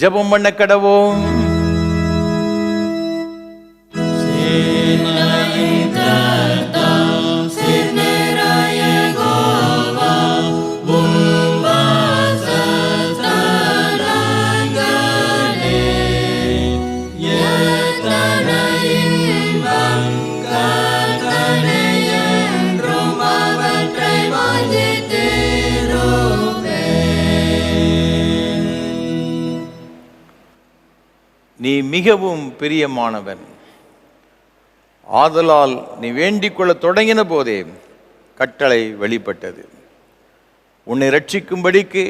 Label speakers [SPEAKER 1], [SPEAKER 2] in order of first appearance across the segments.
[SPEAKER 1] ஜெபம் பண்ண கடவோம். நீ மிகவும் பிரியமானவன், ஆதலால் நீ வேண்டிக் கொள்ள தொடங்கின போதே கட்டளை வெளிப்பட்டது. உன்னை ரட்சிக்கும்படிக்கு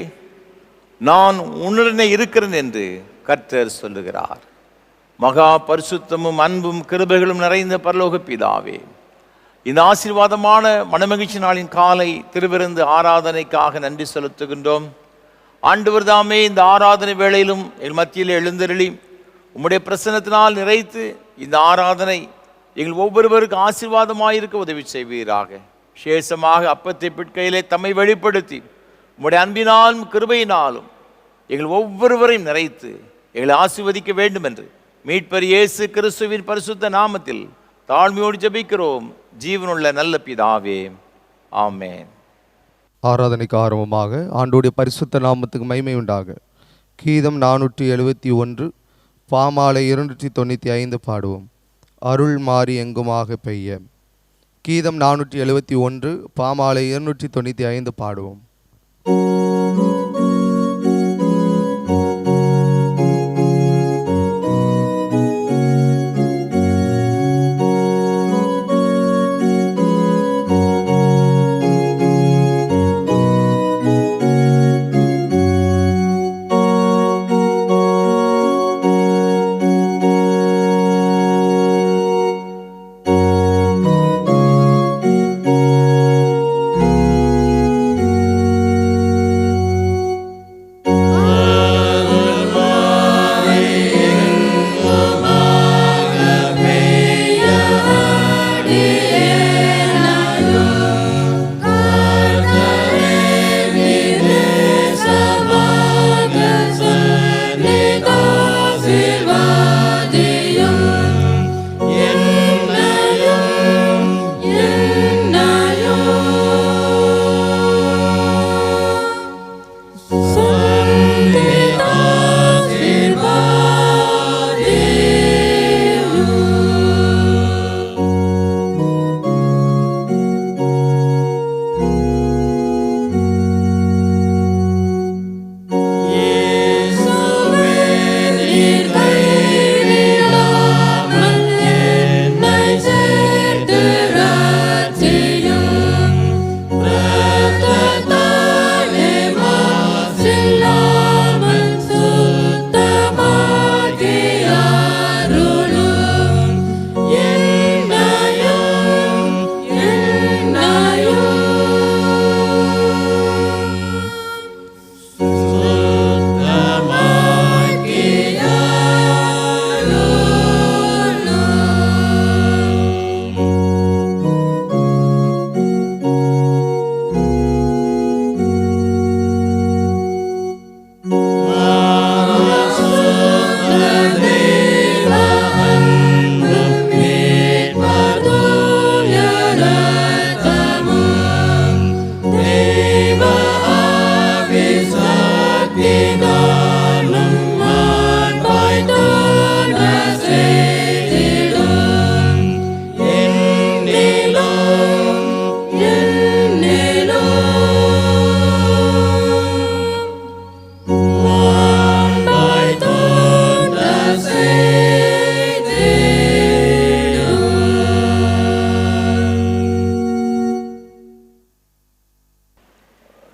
[SPEAKER 1] நான் உன்னுடனே இருக்கிறேன் என்று கர்த்தர் சொல்லுகிறார். மகா பரிசுத்தமும் அன்பும் கிருபைகளும் நிறைந்த பரலோக பிதாவே, இந்த ஆசீர்வாதமான மனமகிழ்ச்சி நாளின் காலை திருவிருந்து ஆராதனைக்காக நன்றி செலுத்துகின்றோம். ஆண்டவர் தாமே இந்த ஆராதனை வேளையிலும் என் மத்தியில் எழுந்தருளி உம்முடைய பிரசன்னத்தினால் நிறைத்து இந்த ஆராதனை எங்கள் ஒவ்வொருவருக்கு ஆசீர்வாதமாயிருக்க உதவி செய்வீராக. விசேஷமாக அப்பத்தை பிட்கையிலே தம்மை வெளிப்படுத்தி உம்முடைய அன்பினாலும் கிருபையினாலும் எங்கள் ஒவ்வொருவரையும் நிறைத்து எங்களை ஆசீர்வதிக்க வேண்டும் என்று மீட்பர் இயேசு கிறிஸ்துவின் பரிசுத்த நாமத்தில் தாழ்மையோடு ஜெபிக்கிறோம் ஜீவனுள்ள நல்ல பிதாவே, ஆமென்.
[SPEAKER 2] ஆராதனைக்கு ஆரம்பமாக ஆண்டோடைய பரிசுத்த நாமத்துக்கு மகிமை உண்டாக. கீதம் 471 பாமாலை 295 பாடுவோம். அருள் மாறி எங்குமாக பெய்ய. கீதம் 471 பாமாலை 295 பாடுவோம்.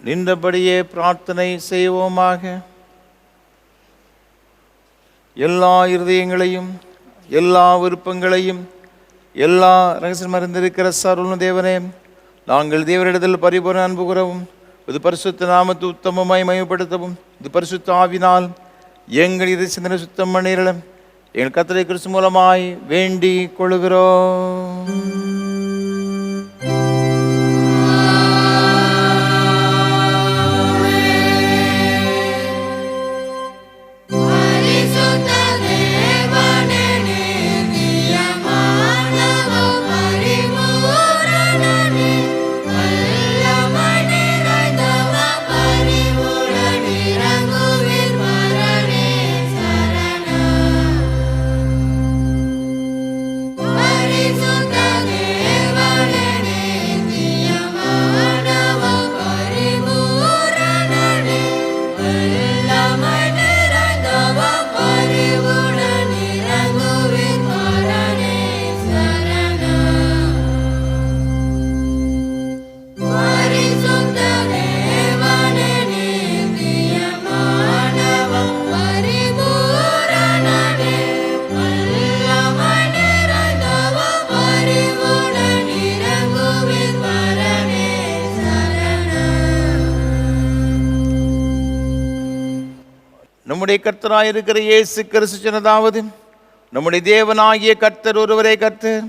[SPEAKER 1] நின்றபடியே பிரார்த்தனை செய்வோமாக. எல்லா இருதயங்களையும் எல்லா விருப்பங்களையும் எல்லா ரகசியம் அறிந்திருக்கிற சர்வ தேவனே, நாங்கள் தேவரிடத்தில் பரிபூர்ண அன்பு கூறவும் இது பரிசுத்த நாமத்தை உத்தமமாய் மயப்படுத்தவும் இது பரிசுத்த ஆவினால் எங்கள் இதை சிந்தனை சுத்தம் பண்ணிரலும் எங்கள் கர்த்தரை கிறிஸ்து மூலமாய் வேண்டிக் கொள்கிறோம். நம்முடைய கர்த்தராயிருக்கிற இயேசு கிறிஸ்து சொன்னதாவது, நம்முடைய தேவனாகிய கர்த்தர் ஒருவரே கர்த்தர்.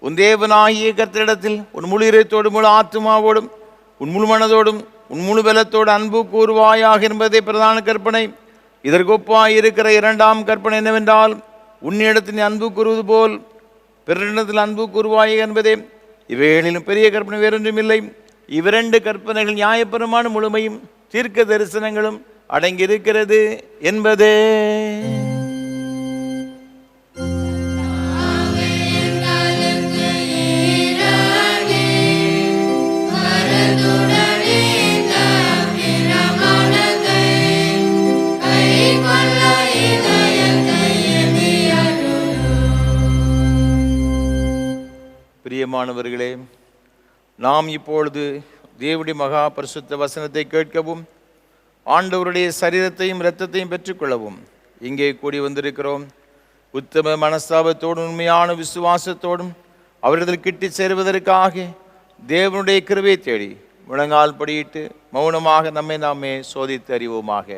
[SPEAKER 1] உன் தேவனாகிய கர்த்தரிடத்தில் உன் முழு இதயத்தோடும் முழு ஆத்துமாவோடும் உன் முழு மனதோடும் உன் முழு பலத்தோடு அன்பு கூறுவாயாக என்பதே பிரதான கற்பனை. இதற்கு ஒப்பாய் இருக்கிற இரண்டாம் கற்பனை என்னவென்றால், உன்னிடத்தில் அன்பு கூறுவது போல் பிறரிடத்தில் அன்பு கூறுவாய் என்பதே. இவைகளிலும் பெரிய கற்பனை வேறொன்றும் இல்லை. இவ்விரண்டு கற்பனைகள் நியாயபரமான முழுமையும் தீர்க்க தரிசனங்களும் அடங்கியிருக்கிறது என்பதே. பிரியமானவர்களே, நாம் இப்பொழுது தேவனுடைய மகா பரிசுத்த வசனத்தை கேட்கவும் ஆண்டவருடைய சரீரத்தையும் இரத்தத்தையும் பெற்றுக்கொள்ளவும் இங்கே கூடி வந்திருக்கிறோம். உத்தம மனஸ்தாபத்தோடும் உண்மையான விசுவாசத்தோடும் அவரிடத்தில் கிட்டி சேருவதற்காக தேவனுடைய கிருபையை தேடி முழங்கால் படியிட்டு மௌனமாக நம்மை நாமே சோதித்து அறிவோமாக.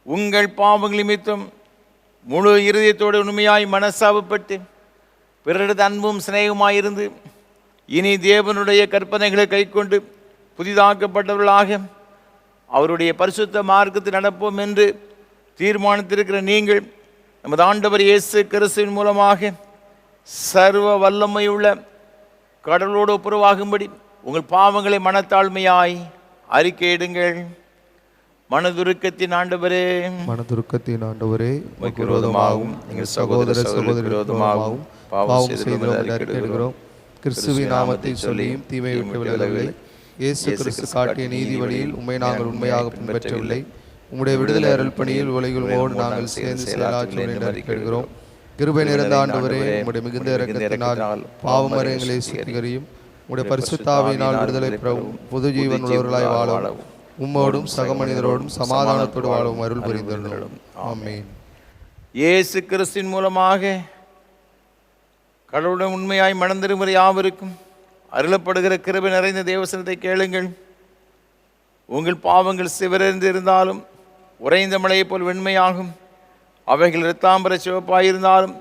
[SPEAKER 1] உங்கள் பாவங்கள் நிமித்தம் முழு இருதயத்தோடு உண்மையாய் மனஸ்தாபப்பட்டு பிறரது அன்பும் சிநேகமாயிருந்து இனி தேவனுடைய கற்பனைகளை கைக்கொண்டு புதிதாக்கப்பட்டவர்களாக அவருடைய பரிசுத்த மார்க்கத்தில் நடப்போம் என்று தீர்மானித்திருக்கிற நீங்கள் நமது ஆண்டவர் இயேசு கிறிஸ்துவின் மூலமாக சர்வ வல்லமையுள்ள கடவுளோடு ஒப்புரவாகும்படி உங்கள் பாவங்களை மனத்தாழ்மையாய் அறிக்கையிடுங்கள். மனதுருக்கத்தின் ஆண்டவரே,
[SPEAKER 2] மனதுருக்கத்தின் ஆண்டவரே,
[SPEAKER 1] விரோதமாகவும் எங்கள் சகோதர சகோதரி விரோதமாகவும் பாவம் செய்கிறோம்.
[SPEAKER 2] கிறிஸ்துவின் நாமத்தை சொல்லியும் தீமை விட்டு விலகவில்லை. இயேசு கிறிஸ்து காட்டிய நீதி வழியில் உண்மை நாங்கள் உண்மையாக பின்பற்றவில்லை. உம்முடைய விடுதலை அருள் பணியில் உலகிலோடு நாங்கள் சேர்ந்து செயலாற்றுகிறோம். கிருபை நிறைந்த ஆண்டவரே, உம்முடைய மிகுந்த இரக்கத்தினால் பாவமரங்களை சுத்திகரியும். உம்முடைய பரிசுத்தாவியினால் விடுதலை பெறவும் புது ஜீவன் உள்ளவர்களாய் வாழவும் உம்மோடும் சக மனிதரோடும் சமாதானத்தோடு வாழவும் அருள் புரிந்துள்ளோம். ஆமென்.
[SPEAKER 1] இயேசு கிறிஸ்துவின் மூலமாக கடவுளுடன் உண்மையாய் மணந்திருக்கிற யாவருக்கும் அருளப்படுகிற கிருபை நிறைந்த தேவசனத்தை கேளுங்கள். உங்கள் பாவங்கள் சிவரந்து இருந்தாலும் உறைந்த மலையை போல் வெண்மையாகும். அவைகள் இரத்தாம்பர சிவப்பாயிருந்தாலும்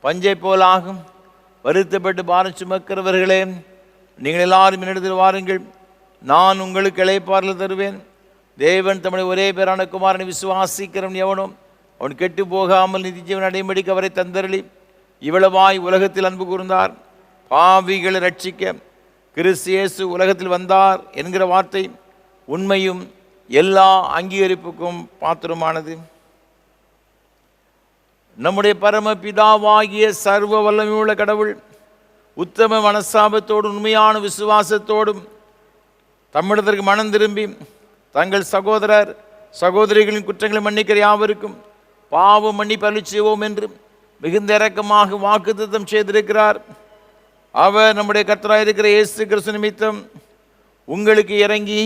[SPEAKER 1] பஞ்சை போலாகும். வருத்தப்பட்டு பாரம் சுமக்கிறவர்களே, நீங்கள் எல்லாரும் என்னிடத்தில் வாருங்கள், நான் உங்களுக்கு இளைப்பாறுதல் தருவேன். தேவன் தம்முடைய ஒரே பேரான குமாரனை விசுவாசிக்கிறவன் எவனோ அவன் கெட்டு போகாமல் நிதிஜீவன் அடையும்படிக்கு அவரை தந்தருளி இவ்வளவாய் உலகத்தில் அன்பு கூர்ந்தார். பாவிகளை ரட்சிக்க கிறிஸ்து இயேசு உலகத்தில் வந்தார் என்கிற வார்த்தை உண்மையும் எல்லா அங்கீகரிப்புக்கும் பாத்திரமானது. நம்முடைய பரம பிதாவாகிய சர்வ வல்லமையுள்ள கடவுள் உத்தம மனஸ்தாபத்தோடும் உண்மையான விசுவாசத்தோடும் தம்மிடத்திற்கு மனம் திரும்பி தங்கள் சகோதரர் சகோதரிகளின் குற்றங்களை மன்னிக்கிற யாவருக்கும் பாவ மன்னிப்பு அருளி செய்வோம் என்று மிகுந்த இரக்கமாக வாக்குத்தத்தம் செய்திருக்கிறார். அவர் நம்முடைய கர்த்தராயிருக்கிற இயேசு கிறிஸ்து நிமித்தம் உங்களுக்கு இறங்கி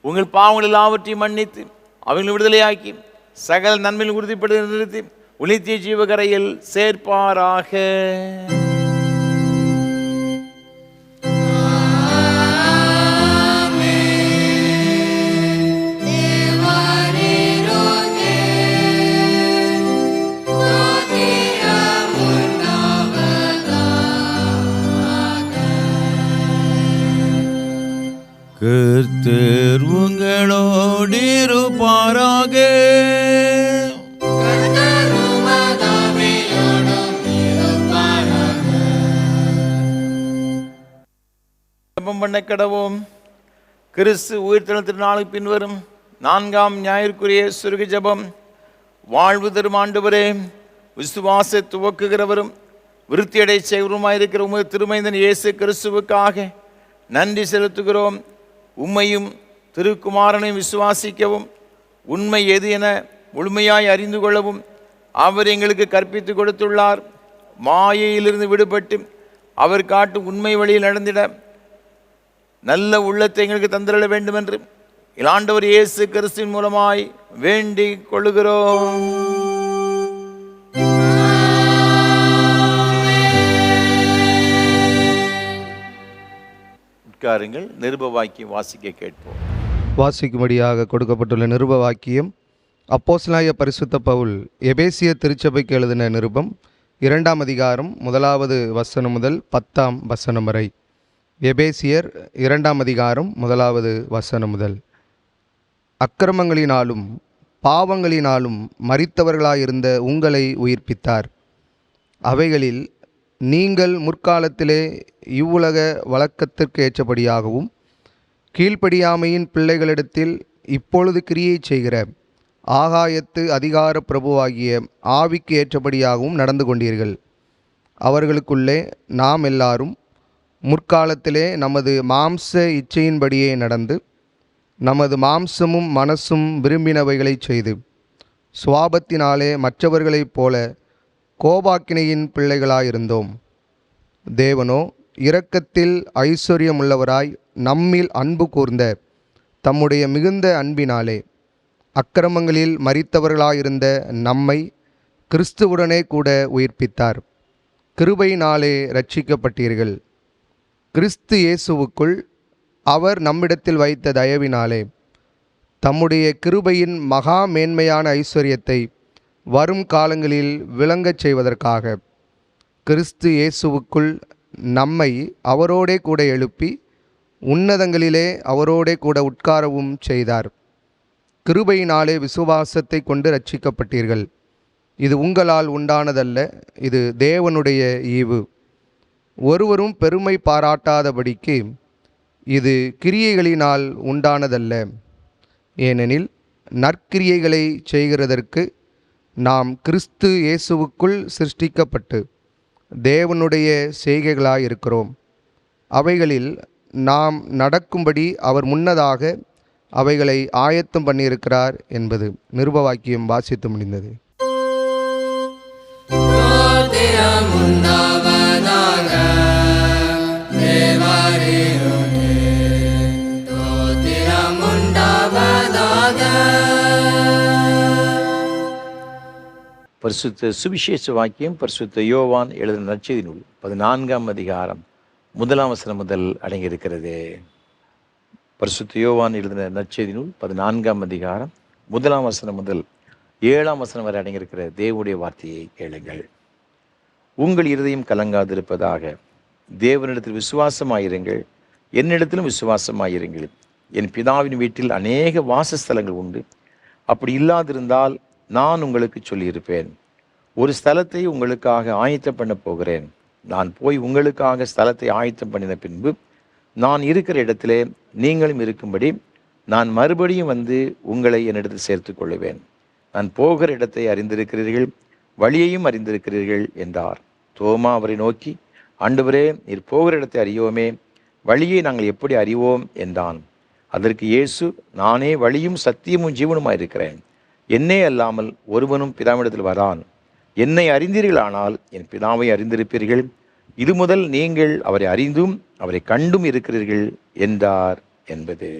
[SPEAKER 1] உங்கள் பாவங்கள் எல்லாவற்றையும் மன்னித்து அவங்களை விடுதலையாக்கி சகல நன்மையில் உறுதிப்படுத்தி நிறுத்தி உளித்திய ஜீவகரையில் சேர்ப்பாராக. கர்த்தர் உங்களோடு இருப்பாராக. ஜெபம் பண்ண கடவோம். கிறிஸ்து உயிர்த்தெழுந்த நாளுக்கு பின்வரும் 4ஆம் ஞாயிற்குரிய சுருக ஜெபம். வாழ்வு தரும் ஆண்டவரே, விசுவாச துவக்குகிறவரும் விருத்தியடை செய்வருமாயிருக்கிற உமது திருமைந்தன் இயேசு கிறிஸ்துவுக்காக நன்றி செலுத்துகிறோம். உம்மையும் திருக்குமாரனையும் விசுவாசிக்கவும் உண்மை எது என முழுமையாய் அறிந்து கொள்ளவும் அவர் எங்களுக்கு கற்பித்து கொடுத்துள்ளார். மாயையிலிருந்து விடுபட்டு அவர் காட்டும் உண்மை வழியில் நடந்திட நல்ல உள்ளத்தை எங்களுக்கு தந்திரள வேண்டும் என்று ஆண்டவர் இயேசு கிறிஸ்துவின் மூலமாய் வேண்டிக் கொள்ளுகிறோம். உட்காருங்கள். நிருப வாக்கியம் வாசிக்க கேட்போம்.
[SPEAKER 2] வாசிக்கும்படியாக கொடுக்கப்பட்டுள்ள நிருப வாக்கியம் அப்போஸ்தலனாகிய பரிசுத்த பவுல் எபேசிய திருச்சபைக்கு எழுதின நிருபம் 2ஆம் அதிகாரம் 1வது வசனம் முதல் 10ஆம் வசனம் வரை. எபேசியர் 2ஆம் அதிகாரம் 1வது வசனம் முதல். அக்கிரமங்களினாலும் பாவங்களினாலும் மரித்தவர்களாயிருந்த உங்களை உயிர்ப்பித்தார். அவைகளில் நீங்கள் முற்காலத்திலே இவ்வுலக வழக்கத்திற்கு ஏற்றபடியாகவும் கீழ்ப்படியாமையின் பிள்ளைகளிடத்தில் இப்பொழுது கிரியை செய்கிற ஆகாயத்து அதிகார பிரபுவாகிய ஆவிக்கு ஏற்றபடியாகவும் நடந்து கொண்டீர்கள். அவர்களுக்குள்ளே நாம் எல்லாரும் முற்காலத்திலே நமது மாம்ச இச்சையின்படியே நடந்து நமது மாம்சமும் மனசும் விரும்பினவைகளை செய்து சுவாபத்தினாலே மற்றவர்களைப் போல கோபாக்கினையின் பிள்ளைகளாயிருந்தோம். தேவனோ இரக்கத்தில் ஐஸ்வர்யமுள்ளவராய் நம்மில் அன்பு கூர்ந்த தம்முடைய மிகுந்த அன்பினாலே அக்கிரமங்களில் மரித்தவர்களாயிருந்த நம்மை கிறிஸ்துவுடனே கூட உயிர்ப்பித்தார். கிருபையினாலே இரட்சிக்கப்பட்டீர்கள். கிறிஸ்து இயேசுவுக்குள் அவர் நம்மிடத்தில் வைத்த தயவினாலே தம்முடைய கிருபையின் மகா மேன்மையான ஐஸ்வர்யத்தை வரும் காலங்களில் விளங்கச் செய்வதற்காக கிறிஸ்து இயேசுவுக்குள் நம்மை அவரோடே கூட எழுப்பி உன்னதங்களிலே அவரோடே கூட உட்காரவும் செய்தார். கிருபையினாலே விசுவாசத்தை கொண்டு இரட்சிக்கப்பட்டீர்கள். இது உங்களால் உண்டானதல்ல, இது தேவனுடைய ஈவு. ஒருவரும் பெருமை பாராட்டாதபடிக்கு இது கிரியைகளினால் உண்டானதல்ல. ஏனெனில் நற்கிரியைகளை செய்கிறதற்கு நாம் கிறிஸ்து இயேசுவுக்குள் சிருஷ்டிக்கப்பட்டு தேவனுடைய செய்கைகளாயிருக்கிறோம். அவைகளில் நாம் நடக்கும்படி அவர் முன்னதாக அவைகளை ஆயத்தம் பண்ணியிருக்கிறார் என்பது. நிருப வாக்கியம் வாசித்து முடிந்தது.
[SPEAKER 1] பரிசுத்த சுவிசேஷ வாக்கியம் பரிசுத்த யோவான் எழுதின நற்செய்தி நூல் 14ஆம் அதிகாரம் 1ஆம் வசனம் முதல் அடங்கியிருக்கிறது. பரிசுத்த யோவான் எழுதின நற்செய்தி நூல் 14ஆம் அதிகாரம் 1ஆம் வசனம் முதல் 7ஆம் வசனம் வரை அடங்கியிருக்கிற தேவனுடைய வார்த்தையை கேளுங்கள். உங்கள் இருதயம் கலங்காதிருப்பதாக. தேவனிடத்தில் விசுவாசமாயிருங்கள், என்னிடத்திலும் விசுவாசமாயிருங்கள். என் பிதாவின் வீட்டில் அநேக வாசஸ்தலங்கள் உண்டு. அப்படி இல்லாதிருந்தால் நான் உங்களுக்கு சொல்லியிருப்பேன். ஒரு ஸ்தலத்தை உங்களுக்காக ஆயத்தம் பண்ண போகிறேன். நான் போய் உங்களுக்காக ஸ்தலத்தை ஆயத்தம் பண்ணின பின்பு நான் இருக்கிற இடத்திலே நீங்களும் இருக்கும்படி நான் மறுபடியும் வந்து உங்களை என்னிடத்தில் சேர்த்து கொள்ளுவேன். நான் போகிற இடத்தை அறிந்திருக்கிறீர்கள், வழியையும் அறிந்திருக்கிறீர்கள் என்றார். தோமா அவரை நோக்கி, ஆண்டவரே, நீர் போகிற இடத்தை அறியோமே, வழியை நாங்கள் எப்படி அறிவோம் என்றான். அதற்கு இயேசு, நானே வழியும் சத்தியமும் ஜீவனுமாயிருக்கிறேன். என்னே அல்லாமல் ஒருவனும் பிதாவிடத்தில் வரான். என்னை அறிந்தீர்களானால் என் பிதாவை அறிந்திருப்பீர்கள். இது முதல் நீங்கள் அவரை அறிந்தும் அவரை கண்டும் இருக்கிறீர்கள் என்றார் என்பது.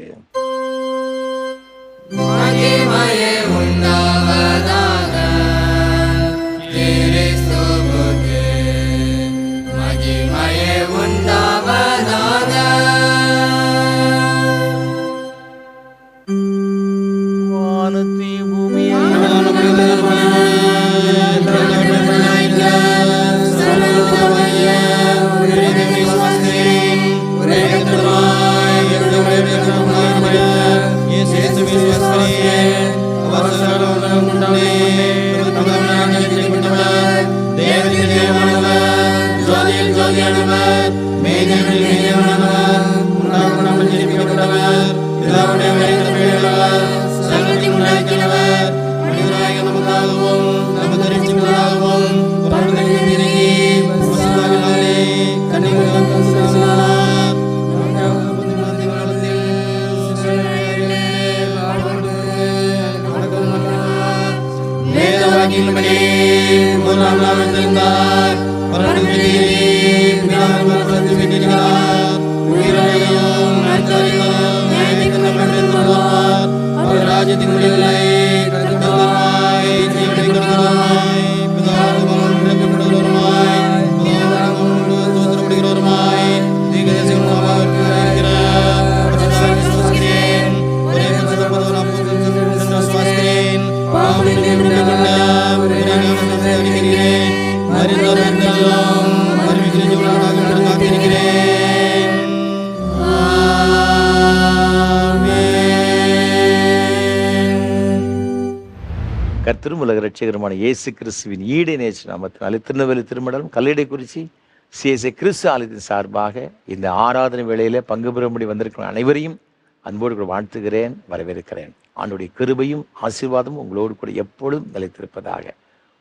[SPEAKER 3] ஒரே
[SPEAKER 1] கர்த்தரும் உலக ரட்சகருமான இயேசு கிறிஸ்துவின் ஈடை நேற்று நாமத்தினாலே திருநெல்வேலி திருமணம் கல்லடைக்குறிச்சி சிஎஸ்ஐ கிறிஸ்து ஆலயத்தின் சார்பாக இந்த ஆராதனை வேளையில் பங்கு பெறும்படி வந்திருக்கிற அனைவரையும் அன்போடு கூட வாழ்த்துகிறேன், வரவேற்கிறேன். ஆண்டுடைய கிருபையும் ஆசீர்வாதமும் உங்களோடு கூட எப்பொழுதும் நிலைத்திருப்பதாக.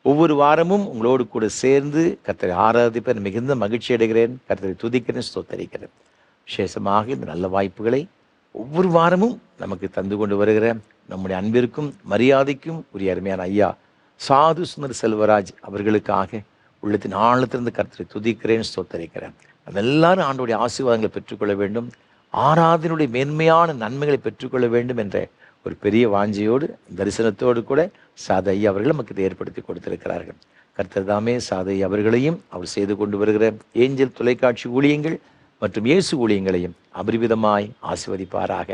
[SPEAKER 1] ஒவ்வொரு வாரமும் உங்களோடு கூட சேர்ந்து கர்த்தரை ஆராதிப்பேன், மிகுந்த மகிழ்ச்சி அடைகிறேன். கர்த்தரை துதிக்கிறேன், ஸ்தோத்தரிக்கிறேன். விசேஷமாக இந்த நல்ல வாய்ப்புகளை ஒவ்வொரு வாரமும் நமக்கு தந்து கொண்டு வருகிற நம்முடைய அன்பிற்கும் மரியாதைக்கும் உரிய அருமையான ஐயா சாது சுந்தர் செல்வராஜ் அவர்களுக்காக உள்ளத்தின் ஆழத்திலிருந்து கர்த்தரை துதிக்கிறேன், ஸ்தோத்தரிக்கிறேன். நம்ம எல்லாரும் ஆண்டோடைய ஆசீர்வாதங்களை பெற்றுக்கொள்ள வேண்டும், ஆராதனுடைய மேன்மையான நன்மைகளை பெற்றுக்கொள்ள வேண்டும் என்ற ஒரு பெரிய வாஞ்சையோடு தரிசனத்தோடு கூட சாது ஐயா அவர்கள் நமக்கு இதை ஏற்படுத்தி கொடுத்திருக்கிறார்கள். கர்த்தர் தாமே சாது ஐயா அவர்களையும் அவர் செய்து கொண்டு வருகிற ஏஞ்சல் தொலைக்காட்சி ஊழியங்கள் மற்றும் இயேசு ஊழியங்களையும் அபரிவிதமாய் ஆசீர்வதிப்பாராக.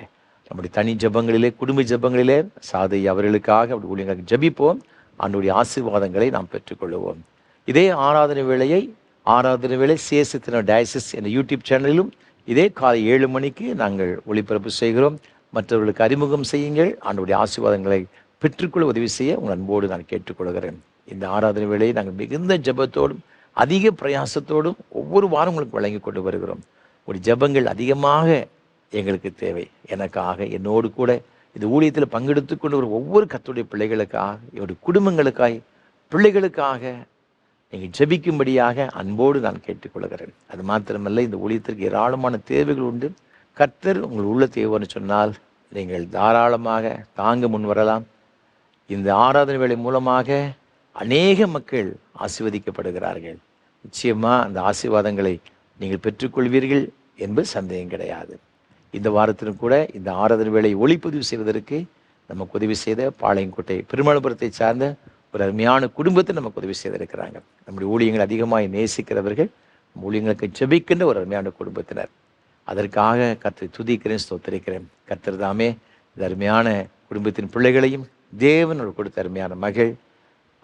[SPEAKER 1] நம்முடைய தனி ஜபங்களிலே, குடும்ப ஜபங்களிலே சாது ஐயா அவர்களுக்காக அப்படி ஊழியங்களுக்கு ஜபிப்போம். ஆண்டோடைய ஆசீர்வாதங்களை நாம் பெற்றுக்கொள்வோம். இதே ஆராதனை வேளை சிஎஸ்ஐ டயசிஸ் என்ற யூடியூப் சேனலிலும் இதே காலை 7 மணிக்கு நாங்கள் ஒளிபரப்பு செய்கிறோம். மற்றவர்களுக்கு அறிமுகம் செய்யுங்கள். ஆண்டோடைய ஆசீர்வாதங்களை பெற்றுக்கொள்ள உதவி செய்ய உங்கள் அன்போடு நான் கேட்டுக்கொள்கிறேன். இந்த ஆராதனை வேளையை நாங்கள் மிகுந்த ஜபத்தோடும் அதிக பிரயாசத்தோடும் ஒவ்வொரு வாரம் உங்களுக்கு வழங்கி கொண்டு வருகிறோம். ஒரு ஜபங்கள் அதிகமாக எங்களுக்கு தேவை. எனக்காக, என்னோடு கூட இந்த ஊழியத்தில் பங்கெடுத்து கொண்டு வரும் ஒவ்வொரு கர்த்தருடைய பிள்ளைகளுக்காக, என்னுடைய குடும்பங்களுக்காக, பிள்ளைகளுக்காக நீங்கள் ஜெபிக்கும்படியாக அன்போடு நான் கேட்டுக்கொள்கிறேன். அது மாத்திரமல்ல, இந்த ஊழியத்திற்கு ஏராளமான தேவைகள் உண்டு. கர்த்தர் உங்கள் உள்ள தேவைன்னு சொன்னால் நீங்கள் தாராளமாக தாங்க முன் வரலாம். இந்த ஆராதனை வேளை மூலமாக அநேக மக்கள் ஆசீர்வதிக்கப்படுகிறார்கள். நிச்சயமாக அந்த ஆசீர்வாதங்களை நீங்கள் பெற்றுக்கொள்வீர்கள் என்பது சந்தேகம் கிடையாது. இந்த வாரத்திலும் கூட இந்த ஆராதனை வேளையை ஒளிப்பதிவு செய்வதற்கு நமக்கு உதவி செய்த பாளையங்கோட்டை பெருமளபுரத்தை சார்ந்த ஒரு அருமையான குடும்பத்தை நமக்கு உதவி செய்திருக்கிறாங்க. நம்முடைய ஊழியங்கள் அதிகமாக நேசிக்கிறவர்கள், ஊழியங்களுக்கு ஜெபிக்கின்ற ஒரு அருமையான குடும்பத்தினர். அதற்காக கர்த்தரை துதிக்கிறேன், ஸ்தோத்தரிக்கிறேன். கர்த்தர் தாமே இந்த அருமையான குடும்பத்தின் பிள்ளைகளையும், தேவன் அவள் கொடுத்த அருமையான மகள்,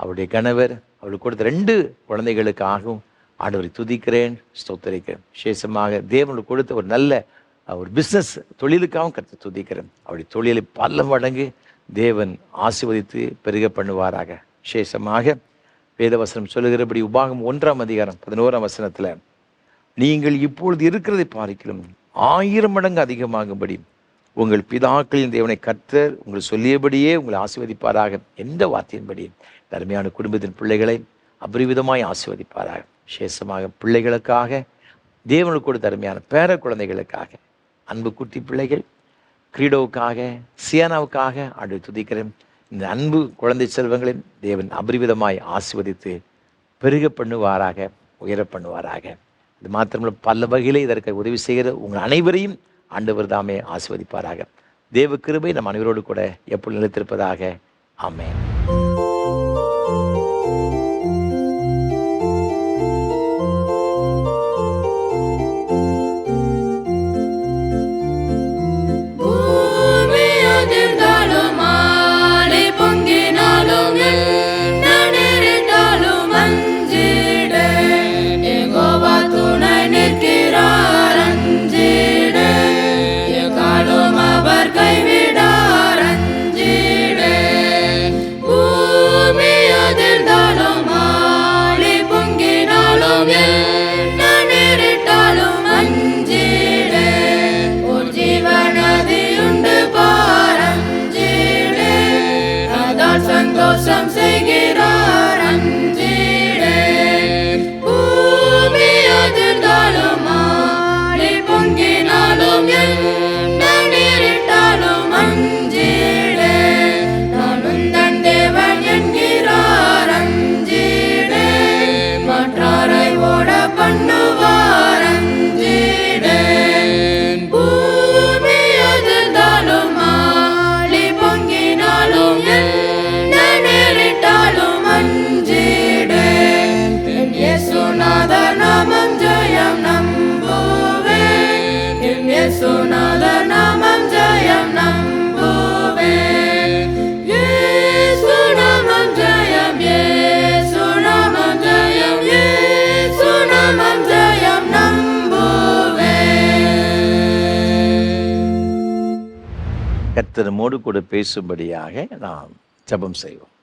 [SPEAKER 1] அவருடைய கணவர், அவளுக்கு கொடுத்த 2 குழந்தைகளுக்காகவும் ஆண்டவரை துதிக்கிறேன், ஸ்தோத்தரிக்கிறேன். விசேஷமாக தேவனுக்கு கொடுத்த ஒரு நல்ல ஒரு பிஸ்னஸ் தொழிலுக்காகவும் கர்த்தரை துதிக்கிறேன். அவருடைய தொழிலை பல மடங்கு தேவன் ஆசீர்வதித்து பெருக பண்ணுவாராக. விசேஷமாக வேதவசனம் சொல்லுகிறபடி உபாகம் 1ஆம் அதிகாரம் 11ஆம் வசனத்தில், நீங்கள் இப்பொழுது இருக்கிறதை பார்க்கிலும் 1000 மடங்கு அதிகமாகும்படி உங்கள் பிதாக்களின் தேவனை கர்த்தர் உங்கள் சொல்லியபடியே உங்களை ஆசீர்வதிப்பாராக என்ற வார்த்தையின்படி அருமையான குடும்பத்தின் பிள்ளைகளை அபரிவிதமாய் ஆசீர்வதிப்பாராக. விசேஷமாக பிள்ளைகளுக்காக, தேவனுக்கு கொடுத்த அருமையான பேர குழந்தைகளுக்காக, அன்பு குட்டி பிள்ளைகள் கிரீடோவுக்காக, சியானாவுக்காக ஆண்டவரை துதிக்கிறேன். இந்த அன்பு குழந்தை செல்வங்களின் தேவன் அபரிவிதமாய் ஆசீர்வதித்து பெருக பண்ணுவாராக, உயர பண்ணுவாராக. இது மாத்திரமல்ல, பல வகையிலே இதற்கு உதவி செய்கிற உங்கள் அனைவரையும் ஆண்டவர் தாமே ஆசீர்வதிப்பாராக. தேவ கிருபை நம் அனைவரோடு கூட எப்பொழுது நிலைத்திருப்பதாக. ஆமென்.
[SPEAKER 3] சந்தோஷம் செய்கிறார் அஞ்சிடே. பூமி அதிர்ந்தாலும் ஆழி பொங்கினாலும் என்ன நேரிட்டாலும் அஞ்சிடே. நான் உந்தன் தேவன் என்கிறார் அஞ்சிடே. மற்றாரை ஓட பண்ணுவார் அஞ்சிடே. பூமி அதிர்ந்தாலும் ஆழி பொங்கினாலும் சுநாதர் நாமம் ஜெயம் நம்புவேன். இயேசு நாமம் ஜெயம், இயேசு நாமம் ஜெயம், இயேசு நாமம் ஜெயம் நம்புவேன்.
[SPEAKER 1] கர்த்தர் நம்மோடு கூட பேசும்படியாக நாம் ஜெபம் செய்வோம்.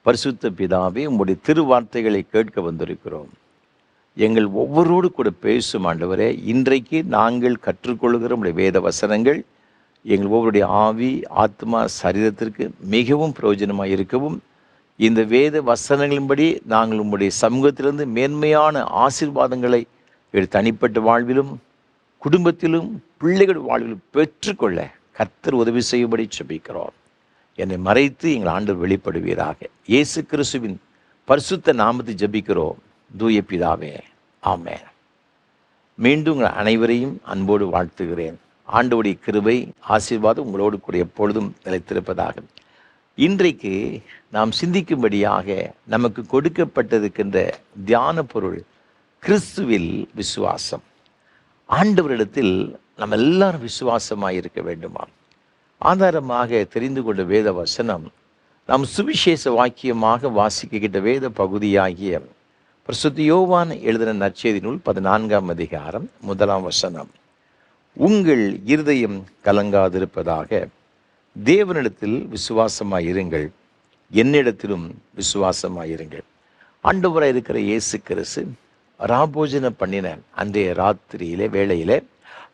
[SPEAKER 1] பரிசுத்த பிதாவே, உம்முடைய திருவார்த்தைகளை கேட்க வந்திருக்கிறோம். எங்கள் ஒவ்வொருவரோடு கூட பேசும் ஆண்டவரே. இன்றைக்கு நாங்கள் கற்றுக்கொள்கிற உம்முடைய வேத வசனங்கள் எங்கள் ஒவ்வொருடைய ஆவி, ஆத்மா, சரீரத்திற்கு மிகவும் பிரயோஜனமாக இருக்கவும், இந்த வேத வசனங்களின்படி நாங்கள் உம்முடைய சமூகத்திலிருந்து மேன்மையான ஆசீர்வாதங்களை தனிப்பட்ட வாழ்விலும், குடும்பத்திலும், பிள்ளைகள் வாழ்விலும் பெற்றுக்கொள்ள கர்த்தர் உதவி செய்யும்படி ஜெபிக்கிறோம். என்னை மறைத்து எங்கள் ஆண்டவர் வெளிப்படுவீராக. இயேசு கிறிஸ்துவின் பரிசுத்த நாமத்தை ஜெபிக்கிறோம் தூய பிதாவே, ஆமென். மீண்டும் உங்கள் அனைவரையும் அன்போடு வாழ்த்துகிறேன். ஆண்டவருடைய கிருபை, ஆசீர்வாதம் உங்களோடு கூட எப்பொழுதும் நிலைத்திருப்பதாக. இன்றைக்கு நாம் சிந்திக்கும்படியாக நமக்கு கொடுக்கப்பட்டிருக்கின்ற தியான பொருள் கிறிஸ்துவில் விசுவாசம். ஆண்டவரிடத்தில் நம்ம எல்லாரும் விசுவாசமாக இருக்க வேண்டுமா? ஆதாரமாக தெரிந்து கொண்ட வேத வசனம் நாம் சுவிசேஷ வாக்கியமாக வாசிக்கின்ற வேத பகுதியாகிய பரிசுத்த யோவான் எழுதின நற்செய்தி நூல் 14ஆம் அதிகாரம் 1ஆம் வசனம். உங்கள் இருதயம் கலங்காதிருப்பதாக, தேவனிடத்தில் விசுவாசமாயிருங்கள், என்னிடத்திலும் விசுவாசமாயிருங்கள். ஆண்டவராக இருக்கிற இயேசு கிறிஸ்து ராபோஜனம் பண்ணின அன்றைய ராத்திரியிலே வேளையிலே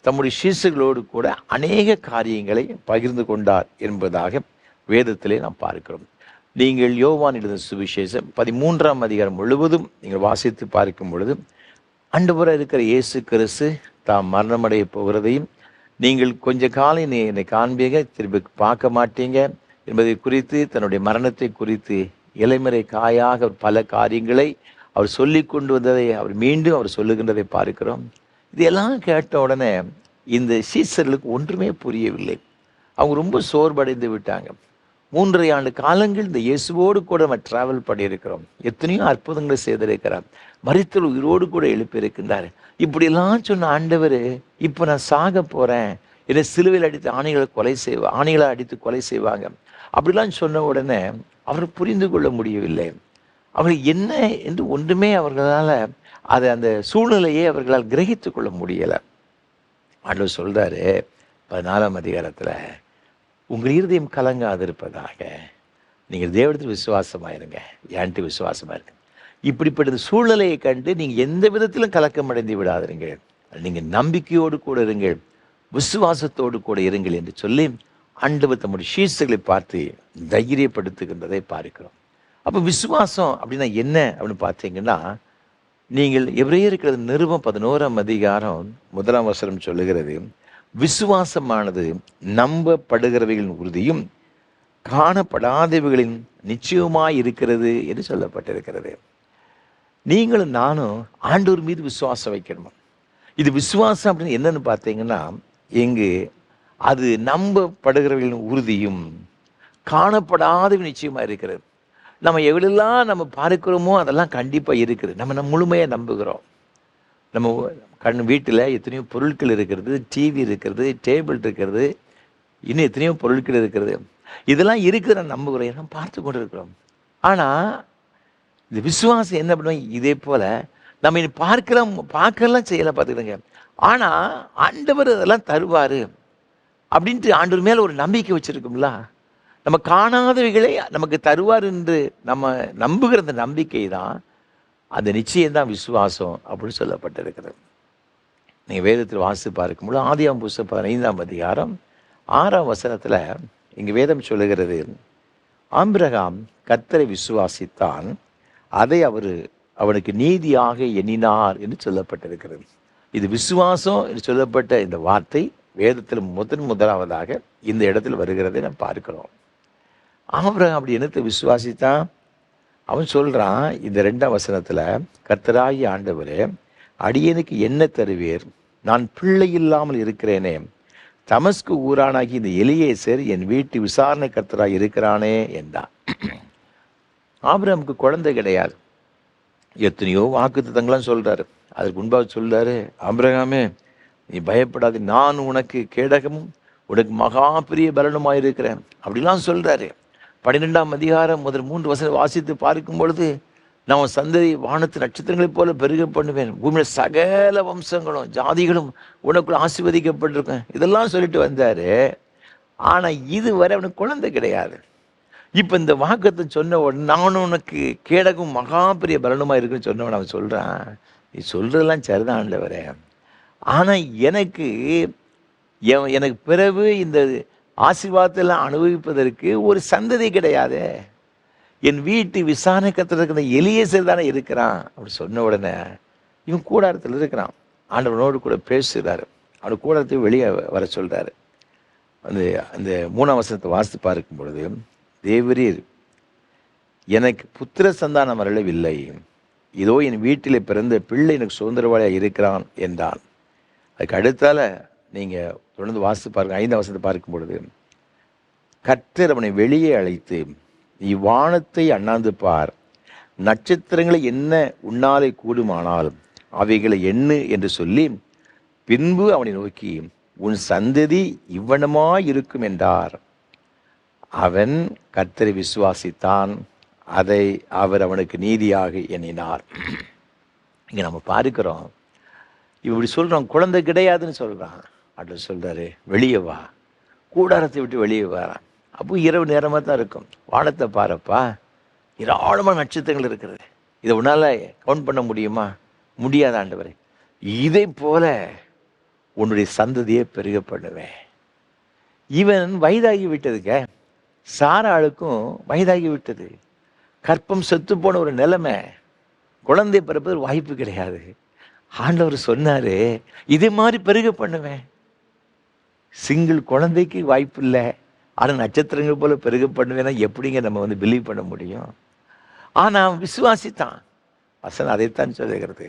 [SPEAKER 1] தம்முடைய சீசர்களோடு கூட அநேக காரியங்களை பகிர்ந்து கொண்டார் என்பதாக வேதத்திலே நாம் பார்க்கிறோம். நீங்கள் யோவான் எழுதின சுவிசேஷம் 13ஆம் அதிகாரம் முழுவதும் நீங்கள் வாசித்து பார்க்கும் பொழுது ஆண்டவராக இருக்கிற இயேசு கிறிஸ்து தாம் மரணமடைய போகிறதையும், நீங்கள் கொஞ்ச காலம் என்னை காண்பீங்க, திருப்பி பார்க்க மாட்டீங்க என்பதை குறித்து, தன்னுடைய மரணத்தை குறித்து இலைமறை காயாக பல காரியங்களை அவர் சொல்லி கொண்டு வந்ததை அவர் சொல்லுகின்றதை பார்க்கிறோம். இதெல்லாம் கேட்ட உடனே இந்த சீசர்களுக்கு ஒன்றுமே புரியவில்லை. அவங்க ரொம்ப சோர்வடைந்து விட்டாங்க. 3.5 ஆண்டு காலங்கள் இந்த இயேசுவோடு கூட நம்ம டிராவல் பண்ணியிருக்கிறோம். எத்தனையோ அற்புதங்களை செய்திருக்கிறார். மரித்தோர் உயிரோடு கூட எழுப்பியிருக்கின்றார். இப்படிலாம் சொன்ன ஆண்டவர், இப்போ நான் சாக போகிறேன், என்னை சிலுவையில் அடித்து ஆணைகளை அடித்து கொலை செய்வாங்க அப்படிலாம் சொன்ன உடனே அவர் புரிந்து கொள்ள முடியவில்லை. அவர்கள் என்ன என்று ஒன்றுமே அவர்களால் அந்த சூழ்நிலையை அவர்களால் கிரகித்து கொள்ள முடியலை. ஆண்டவர் சொல்கிறாரு 14ஆம் அதிகாரத்தில், உங்கள் இருதயம் கலங்காதிருப்பதாக, நீங்கள் தேவனிடத்தில் விசுவாசமாயிருங்க, என்கிட்ட விசுவாசமாக இருங்க. இப்படிப்பட்ட சூழ்நிலையை கண்டு நீங்கள் எந்த விதத்திலும் கலக்கம் அடைந்து விடாதீர்கள், நீங்கள் நம்பிக்கையோடு கூட இருங்கள், விசுவாசத்தோடு கூட இருங்கள் என்று சொல்லி ஆண்டவர் தம்முடைய சீசர்களை பார்த்து தைரியப்படுத்துகின்றதை பார்க்கிறோம். அப்போ விசுவாசம் அப்படின்னா என்ன அப்படின்னு பார்த்தீங்கன்னா, நீங்கள் எபிரேயருக்கு நிருபம் 11ஆம் அதிகாரம் 1ஆம் வசனம் சொல்லுகிறது, விசுவாசமானது நம்பப்படுகிறவைகளின் உறுதியும் காணப்படாதவைகளின் நிச்சயமாய் இருக்கிறது என்று சொல்லப்பட்டிருக்கிறது. நீங்களும் நானும் ஆண்டவர் மீது விசுவாசம் வைக்கணும். இது விசுவாசம் அப்படின்னு என்னன்னு பார்த்தீங்கன்னா, எங்கு அது நம்பப்படுகிறவர்களின் உறுதியும் காணப்படாதவை நிச்சயமாக இருக்கிறது. நம்ம எவ்வளெல்லாம் நம்ம பார்க்கிறோமோ அதெல்லாம் கண்டிப்பாக இருக்குது. நம்ம முழுமையாக நம்புகிறோம். நம்ம வீட்டில் எத்தனையோ பொருட்கள் இருக்கிறது, டிவி இருக்கிறது, டேபிள் இருக்கிறது, இன்னும் எத்தனையோ பொருட்கள் இருக்கிறது. இதெல்லாம் இருக்குது, நான் நம்புகிறோம், எல்லாம் பார்த்து கொண்டு இருக்கிறோம். ஆனால் இந்த விசுவாசம் என்ன பண்ணுவோம், இதே போல் நம்ம இனி பார்க்கலாம் செய்யலாம், பார்த்துக்கிடுங்க. ஆனால் ஆண்டவர் அதெல்லாம் தருவார் அப்படின்ட்டு ஆண்டவர் மேலே ஒரு நம்பிக்கை வச்சுருக்கோம்ல. நம்ம காணாதவைகளை நமக்கு தருவார் என்று நம்ம நம்புகிற அந்த நம்பிக்கை தான், அந்த நிச்சயம்தான் விசுவாசம் அப்படின்னு சொல்லப்பட்டிருக்கிறது. நீங்கள் வேதத்தில் வாசித்து பார்க்கும்போது ஆதியாகமம் புஸ்தகம் 15ஆம் அதிகாரம் 6ஆம் வசனத்தில் இங்கே வேதம் சொல்லுகிறது, ஆபிரகாம் கர்த்தரை விசுவாசித்தான், அதை அவனுக்கு நீதியாக எண்ணினார் என்று சொல்லப்பட்டிருக்கிறது. இது விசுவாசம் என்று சொல்லப்பட்ட இந்த வார்த்தை வேதத்தில் முதலாவதாக இந்த இடத்தில் வருகிறதை நாம் பார்க்கிறோம். ஆபிரகாம் அப்படி என்னத்தை விசுவாசித்தான்? அவன் சொல்கிறான் இந்த 2ஆம் வசனத்தில், கர்த்தராகிய ஆண்டவரே, அடியனுக்கு என்ன தருவீர்? நான் பிள்ளை இல்லாமல் இருக்கிறேனே. தமஸ்கு ஊரானாகி இந்த எலியேசர் என் வீட்டு விசாரணை கர்த்தராக இருக்கிறானே என்றான். ஆபிரகாமுக்கு குழந்தை கிடையாது. எத்தனையோ வாக்குத்தத்தங்கள்லாம் சொல்கிறாரு. அதுக்கு முன்பாக சொல்கிறாரு, ஆபிரகாமே நீ பயப்படாது, நான் உனக்கு கேடகமும் உனக்கு மகா பெரிய பலனுமாக இருக்கிறேன் அப்படிலாம் சொல்கிறாரு. 12ஆம் அதிகாரம் முதல் 3 வசனம் வாசித்து பார்க்கும் பொழுது, நான் சந்ததி வானத்து நட்சத்திரங்களைப் போல பெருக பண்ணுவேன், பூமியில் சகல வம்சங்களும் ஜாதிகளும் உனக்குள்ள ஆசீர்வதிக்கப்பட்டிருக்கேன், இதெல்லாம் சொல்லிட்டு வந்தார். ஆனால் இதுவரை அவனுக்கு குழந்தை கிடையாது. இப்போ இந்த வாக்கத்தை சொன்ன உடனே நான் உனக்கு கேடகும் மகா பெரிய பலனுமா இருக்குன்னு சொன்னவன் அவன் சொல்கிறான், நீ சொல்கிறதெல்லாம் சரிதான் ஆண்டவரே, ஆனால் எனக்கு பிறகு இந்த ஆசீர்வாதத்தெல்லாம் அனுபவிப்பதற்கு ஒரு சந்ததி கிடையாது. என் வீட்டு விசாரணை கத்துறதுக்கு எலியேசர் தானே இருக்கிறான் அப்படி சொன்ன உடனே இவன் கூடாரத்தில் இருக்கிறான். ஆண்டவனோடு கூட பேசுகிறாரு. அவன் கூடாரத்தை வெளியே வர சொல்கிறாரு. அந்த 3ஆம் வசனத்தை வாசித்து பார்க்கும் பொழுது, தேவரீர் எனக்கு புத்திர சந்தானம் வரவில்லை, இதோ என் வீட்டில் பிறந்த பிள்ளை எனக்கு சுதந்திரவாளியாக இருக்கிறான் என்றான். அதுக்கு அடுத்தால நீங்கள் தொடர்ந்து வாசித்து பாருங்க. 5ஆம் வசனத்தை பார்க்கும் பொழுது, கர்த்தர் அவனை வெளியே அழைத்து, நீ வானத்தை அண்ணாந்து பார், நட்சத்திரங்களை என்ன உன்னாலே கூடுமானால் அவைகளை எண்ணு என்று சொல்லி, பின்பு அவனை நோக்கி, உன் சந்ததி இவ்வனமாய் இருக்கும் என்றார். அவன் கர்த்தரை விசுவாசித்தான், அதை அவர் அவனுக்கு நீதியாக எண்ணினார். இங்கே நம்ம பார்க்கிறோம், இப்படி சொல்கிறோம், குழந்தை கிடையாதுன்னு சொல்கிறான். அப்படி சொல்கிறாரு, வெளியே வா, கூடாரத்தை விட்டு வெளியே வரான். அப்போ இரவு நேரமாக தான் இருக்கும். வானத்தை பாருப்பா, ஏராளமான நட்சத்திரங்கள் இருக்கிறது, இதை உன்னால் கவுண்ட் பண்ண முடியுமா? முடியாத ஆண்டவரே, இதை போல உன்னுடைய சந்ததியை பெருக பண்ணுவேன். இவன் வயதாகி விட்டதுங்க, சாராளுக்கும் வயதாகி விட்டது, கற்பம் செத்து போன ஒரு நிலைமை, குழந்தை பிறப்பது வாய்ப்பு கிடையாது. ஆண்டவர் சொன்னாரு, இதே மாதிரி பெருக பண்ணுவேன். சிங்கிள் குழந்தைக்கு வாய்ப்பு இல்லை, ஆனால் நட்சத்திரங்கள் போல பெருக பண்ணுவேன்னா எப்படிங்க நம்ம பிலீவ் பண்ண முடியும்? ஆனால் விசுவாசித்தான். வசனம் அதைத்தான் சொல்லுகிறது,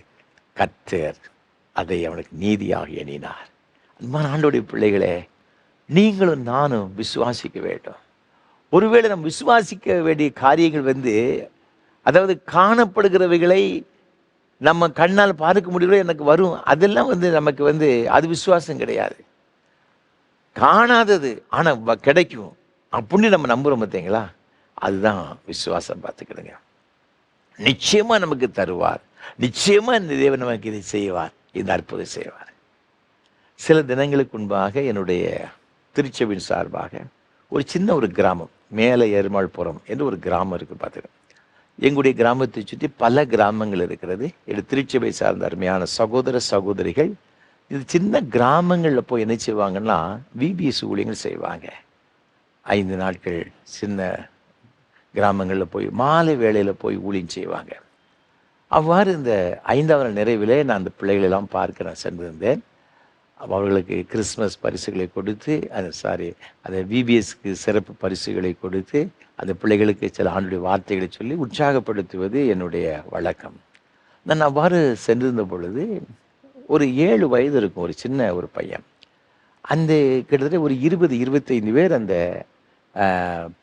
[SPEAKER 1] கர்த்தர் அதை அவனுக்கு நீதியாக எண்ணினார். அன்பான ஆண்டவருடைய பிள்ளைகளே, நீங்களும் நானும் விசுவாசிக்க வேண்டும். ஒருவேளை நம்ம விசுவாசிக்க வேண்டிய காரியங்கள் அதாவது காணப்படுகிறவைகளை நம்ம கண்ணால் பார்க்க முடியல எனக்கு வரும், அதெல்லாம் நமக்கு அது விசுவாசம் கிடையாது. காணாதது ஆனால் கிடைக்கும் அப்படின்னு நம்ம நம்புகிறோம் பார்த்தீங்களா, அதுதான் விசுவாசம். பார்த்துக்கிடுங்க, நிச்சயமாக நமக்கு தருவார், நிச்சயமாக இந்த தேவன் நமக்கு இதை செய்வார், இந்த அற்புதம் செய்வார். சில தினங்களுக்கு முன்பாக என்னுடைய திருச்சபையின் சார்பாக ஒரு சின்ன ஒரு கிராமம், மேலே எருமாள்புரம் என்று ஒரு கிராமம் இருக்குது. பார்த்துக்கணும், எங்களுடைய கிராமத்தை சுற்றி பல கிராமங்கள் இருக்கிறது. இது திருச்சபை சார்ந்த அருமையான சகோதர சகோதரிகள் இது சின்ன கிராமங்களில் போய் என்ன செய்வாங்கன்னா விபிஎஸ் ஊழியங்கள் செய்வாங்க. 5 நாட்கள் சின்ன கிராமங்களில் போய் மாலை வேளையில் போய் ஊழியம் செய்வாங்க. அவ்வாறு இந்த 5ஆம் நாள் நிறைவிலே நான் அந்த பிள்ளைகளெல்லாம் பார்க்க நான் சென்றிருந்தேன். அவர்களுக்கு கிறிஸ்மஸ் பரிசுகளை கொடுத்து அந்த விபிஎஸ்க்கு சிறப்பு பரிசுகளை கொடுத்து அந்த பிள்ளைகளுக்கு சில ஆண்டுடைய வார்த்தைகளை சொல்லி உற்சாகப்படுத்துவது என்னுடைய வழக்கம். நான் அவ்வாறு சென்றிருந்த பொழுது ஒரு 7 வயது இருக்கும் ஒரு சின்ன ஒரு பையன், அந்த கிட்டத்தட்ட ஒரு 20-25 பேர் அந்த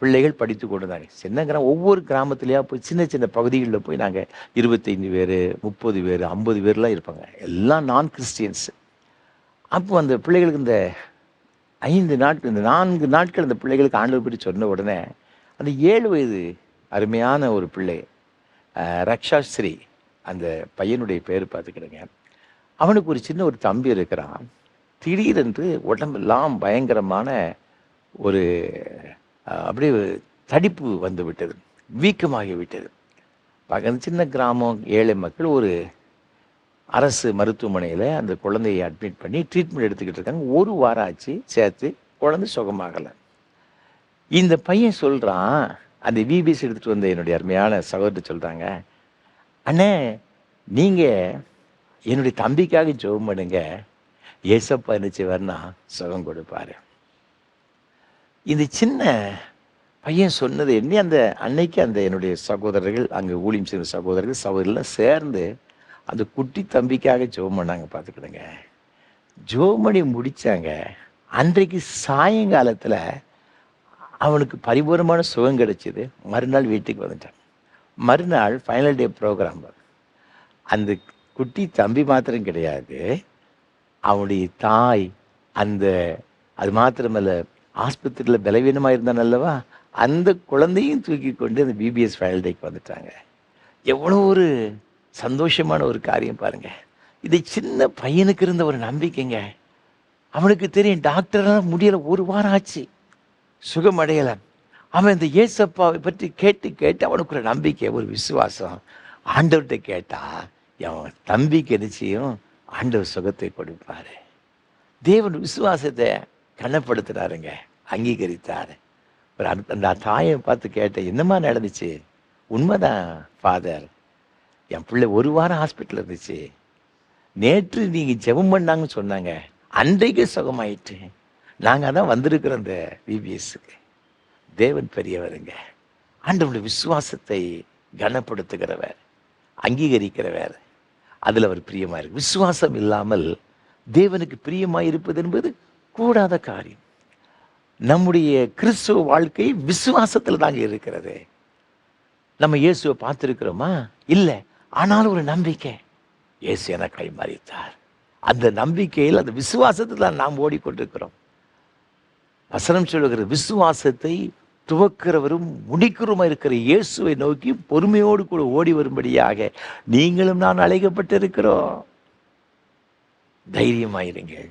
[SPEAKER 1] பிள்ளைகள் படித்து கொண்டுதாங்க. சின்ன கிராமம், ஒவ்வொரு கிராமத்துலேயா போய் சின்ன சின்ன பகுதிகளில் போய் நாங்கள் 25 பேர் 30 பேர் 50 பேர்லாம் இருப்பாங்க, எல்லாம் நான் கிறிஸ்டியன்ஸு. அப்போ அந்த பிள்ளைகளுக்கு இந்த 5 நாட்கள் இந்த 4 நாட்கள் அந்த பிள்ளைகளுக்கு ஆண்டவர் பற்றி சொன்ன உடனே அந்த 7 வயது அருமையான ஒரு பிள்ளை ரக்ஷாஸ்ரீ, அந்த பையனுடைய பேர் பார்த்துக்கிடுங்க, அவனுக்கு ஒரு சின்ன ஒரு தம்பி இருக்கிறான். திடீரென்று உடம்பெல்லாம் பயங்கரமான ஒரு அப்படியே தடிப்பு வந்து விட்டது, வீக்கமாகி விட்டது. பக்கத்து சின்ன கிராமம், ஏழை மக்கள் ஒரு அரசு மருத்துவமனையில் அந்த குழந்தையை அட்மிட் பண்ணி ட்ரீட்மெண்ட் எடுத்துக்கிட்டு இருக்காங்க. 1 வாரம் ஆச்சு சேர்த்து, குழந்தை சுகமாகலை. இந்த பையன் சொல்கிறான், அந்த விபிஎஸ் எடுத்துகிட்டு வந்த என்னுடைய அருமையான சகோதரர் சொல்கிறாங்க, அண்ணே நீங்கள் என்னுடைய தம்பிக்காக ஜெபம் பண்ணுங்க, ஏசப்பா என்ன செய்வார்னா சுகம் கொடுப்பாரு. இந்த சின்ன பையன் சொன்னது என்ன, அந்த அன்னைக்கு அந்த என்னுடைய சகோதரர்கள், அங்கே ஊழியம் செய்த சகோதரர்கள் சேர்ந்து அந்த குட்டி தம்பிக்காக ஜெபம் பண்ணாங்க. பார்த்துக்கிடுங்க, ஜெபம் பண்ணி முடித்தாங்க. அன்றைக்கு சாயங்காலத்தில் அவனுக்கு பரிபூர்ணமான சுகம் கிடைச்சிது. மறுநாள் வீட்டுக்கு வந்துட்டான். மறுநாள் ஃபைனல் டே ப்ரோக்ராம். அந்த குட்டி தம்பி மாத்திரம் கிடையாது, அவனுடைய தாய், அது மாத்திரமல்ல ஆஸ்பத்திரியில் பலவீனமாக இருந்தான் அல்லவா, அந்த குழந்தையும் தூக்கி கொண்டு அந்த பிபிஎஸ் ஃபைனல் டேக்கு வந்துட்டாங்க. எவ்வளோ ஒரு சந்தோஷமான ஒரு காரியம் பாருங்க. இது சின்ன பையனுக்கு இருந்த ஒரு நம்பிக்கைங்க. அவனுக்கு தெரியும் டாக்டரால் முடியலை, 1 வாரம் ஆச்சு, சுகம் அடையலை. அவன் இந்த இயேசப்பாவை பற்றி கேட்டு கேட்டு அவனுக்கு ஒரு நம்பிக்கை, ஒரு விசுவாசம். ஆண்டவர்கிட்ட கேட்டா அவன் தம்பிக்கு நிச்சயம் ஆண்டவர் சுகத்தை கொடுப்பாரு. தேவன் விசுவாசத்தை கனப்படுத்துறாருங்க, அங்கீகரித்தார். ஒரு அந்த தாயை பார்த்து கேட்டேன், என்னம்மா நடந்துச்சு? உண்மைதான் ஃபாதர், என் பிள்ளை 1 வாரம் ஹாஸ்பிட்டல் இருந்துச்சு. நேற்று நீங்கள் ஜெபம் பண்ணாங்கன்னு சொன்னாங்க, அன்றைக்கு சுகமாயிட்டு. நாங்கள் தான் வந்திருக்கிறோம் இந்த பிபிஎஸ்க்கு. தேவன் பெரியவருங்க. ஆண்டவருடைய விசுவாசத்தை கனப்படுத்துகிறவர், அங்கீகரிக்கிறவர். அதில் அவர் பிரியமாக இருக்கு. விசுவாசம் இல்லாமல் தேவனுக்கு பிரியமாக இருப்பது என்பது கூடாத காரியம். நம்முடைய கிறிஸ்துவ வாழ்க்கை விசுவாசத்தில் தாங்க இருக்கிறது. நம்ம இயேசுவை பார்த்துருக்கிறோமா? இல்லை. ஆனாலும் ஒரு நம்பிக்கை, இயேசு எனக்காய் மரித்தார். அந்த நம்பிக்கையில், அந்த விசுவாசத்தில் தான் நாம் ஓடிக்கொண்டிருக்கிறோம். வசனம் சொல்லுகிற விசுவாசத்தை துவக்கிறவரும் முடிக்கிறவருமா இருக்கிற இயேசுவை நோக்கி பொறுமையோடு கூட ஓடி வரும்படியாக நீங்களும் நான் அழைக்கப்பட்டிருக்கிறோம். தைரியமாயிருங்கள்.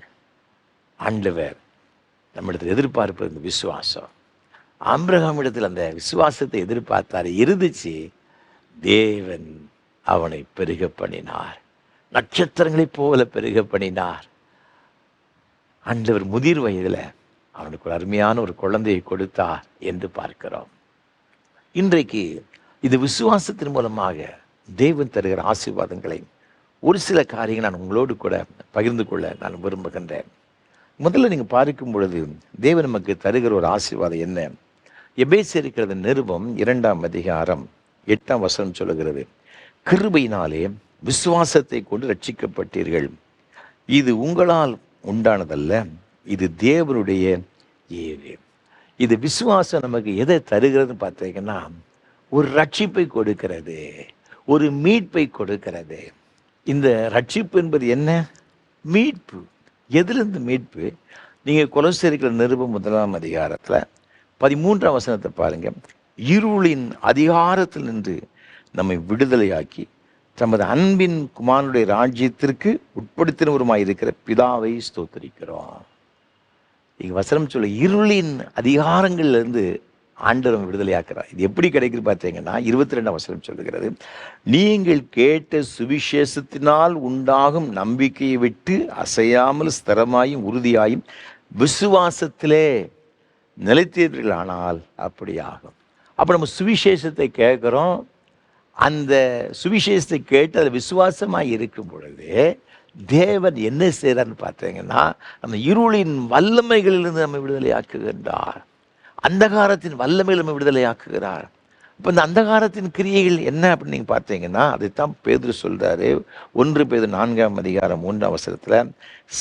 [SPEAKER 1] ஆண்டவர் நம்மிடத்தில் எதிர்பார்ப்பது இந்த விசுவாசம். ஆபிரகாம் இடத்தில் அந்த விசுவாசத்தை எதிர்பார்த்தார், இருந்துச்சு. தேவன் அவனை பெருக பண்ணினார், நட்சத்திரங்களைப் போல பெருக பண்ணினார். ஆண்டவர் முதிர் வயதில் அவனுக்கு ஒரு அருமையான ஒரு குழந்தையை கொடுத்தார் என்று பார்க்கிறோம். இன்றைக்கு இது விசுவாசத்தின் மூலமாக தேவன் தருகிற ஆசீர்வாதங்களை ஒரு சில காரியங்கள் நான் உங்களோடு கூட பகிர்ந்து கொள்ள நான் விரும்புகின்றேன். முதல்ல நீங்கள் பார்க்கும் பொழுது தேவன் நமக்கு தருகிற ஒரு ஆசீர்வாதம் என்ன? எபேசியர் நிருபம் 2ஆம் அதிகாரம் 8ஆம் வசனம் சொல்லுகிறது, கிருபையினாலே விசுவாசத்தை கொண்டு ரட்சிக்கப்பட்டீர்கள். இது உங்களால் உண்டானதல்ல, இது தேவனுடைய ஈவு. இது விசுவாசம் நமக்கு எதை தருகிறதுன்னு பார்த்தீங்கன்னா, ஒரு ரட்சிப்பை கொடுக்கிறது, ஒரு மீட்பை கொடுக்கிறது. இந்த ரட்சிப்பு என்பது என்ன? மீட்பு. எதிலிருந்து மீட்பு? நீங்கள் கொலோசியர் நிருபம் 1ஆம் அதிகாரத்தில் 13ஆம் வசனத்தை பாருங்க. இருளின் அதிகாரத்தில் நின்று நம்மை விடுதலையாக்கி தமது அன்பின் குமாரனுடைய ராஜ்யத்திற்கு உட்படுத்தினவருமாய் இருக்கிற பிதாவை ஸ்தோத்திரிக்கிறோம். இங்க வசனம் சொல்ல, இருளின் அதிகாரங்கள்லேருந்து ஆண்டவர் விடுதலையாக்குறார். இது எப்படி கிடைக்குது பார்த்தீங்கன்னா, 22ஆம் வசனம் சொல்லுகிறது, நீங்கள் கேட்ட சுவிசேஷத்தினால் உண்டாகும் நம்பிக்கையை விட்டு அசையாமல் ஸ்திரமாயும் உறுதியாயும் விசுவாசத்திலே நிலைத்தீர்களானால் அப்படி ஆகும். அப்போ நம்ம சுவிசேஷத்தை கேட்குறோம். அந்த சுவிசேஷத்தை கேட்டு அது விசுவாசமாக இருக்கும் பொழுது தேவன் என்ன செய்கிறான்னு பார்த்தீங்கன்னா, நம்ம இருளின் வல்லமைகளிலிருந்து நம்ம விடுதலையாக்குகின்றார். அந்தகாரத்தின் வல்லமையில் நம்ம விடுதலையாக்குகிறார். இப்போ இந்த அந்தகாரத்தின் கிரியைகள் என்ன அப்படின்னு நீங்கள் பார்த்தீங்கன்னா, அதைத்தான் பேதுரு சொல்கிறாரு. 1 பேதுரு 4ஆம் அதிகாரம் 3ஆம் வசனத்தில்,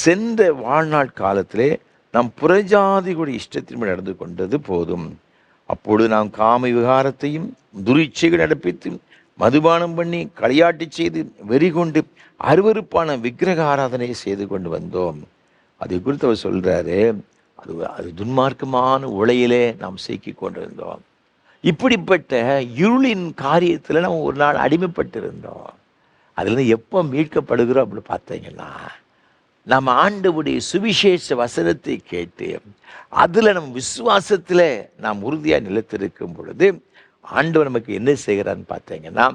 [SPEAKER 1] சென்ற வாழ்நாள் காலத்திலே நாம் புறஜாதிகளுடைய இஷ்டத்தின்படி நடந்து கொண்டது போதும். அப்பொழுது நாம் காம விகாரத்தையும் துரிச்சைகள் நடப்பித்து மதுபானம் பண்ணி களியாட்டி செய்து வெறி கொண்டு அருவருப்பான விக்கிரக ஆராதனையை செய்து கொண்டு வந்தோம். அதை குறித்து அவர் சொல்கிறாரு, அது துன்மார்க்கமான உலையிலே நாம் சிக்கி கொண்டிருந்தோம். இப்படிப்பட்ட இருளின் காரியத்தில் நம்ம ஒரு நாள் அடிமைப்பட்டிருந்தோம். அதுலேருந்து எப்போ மீட்கப்படுகிறோம் அப்படின்னு பார்த்தீங்கன்னா, நம்ம ஆண்டவருடைய சுவிசேஷ வசனத்தை கேட்டு அதில் நம்ம விசுவாசத்தில் நாம் உறுதியாக நிலைத்திருக்கும் பொழுது ஆண்டவர் நமக்கு என்ன செய்கிறான்னு பார்த்தீங்கன்னா,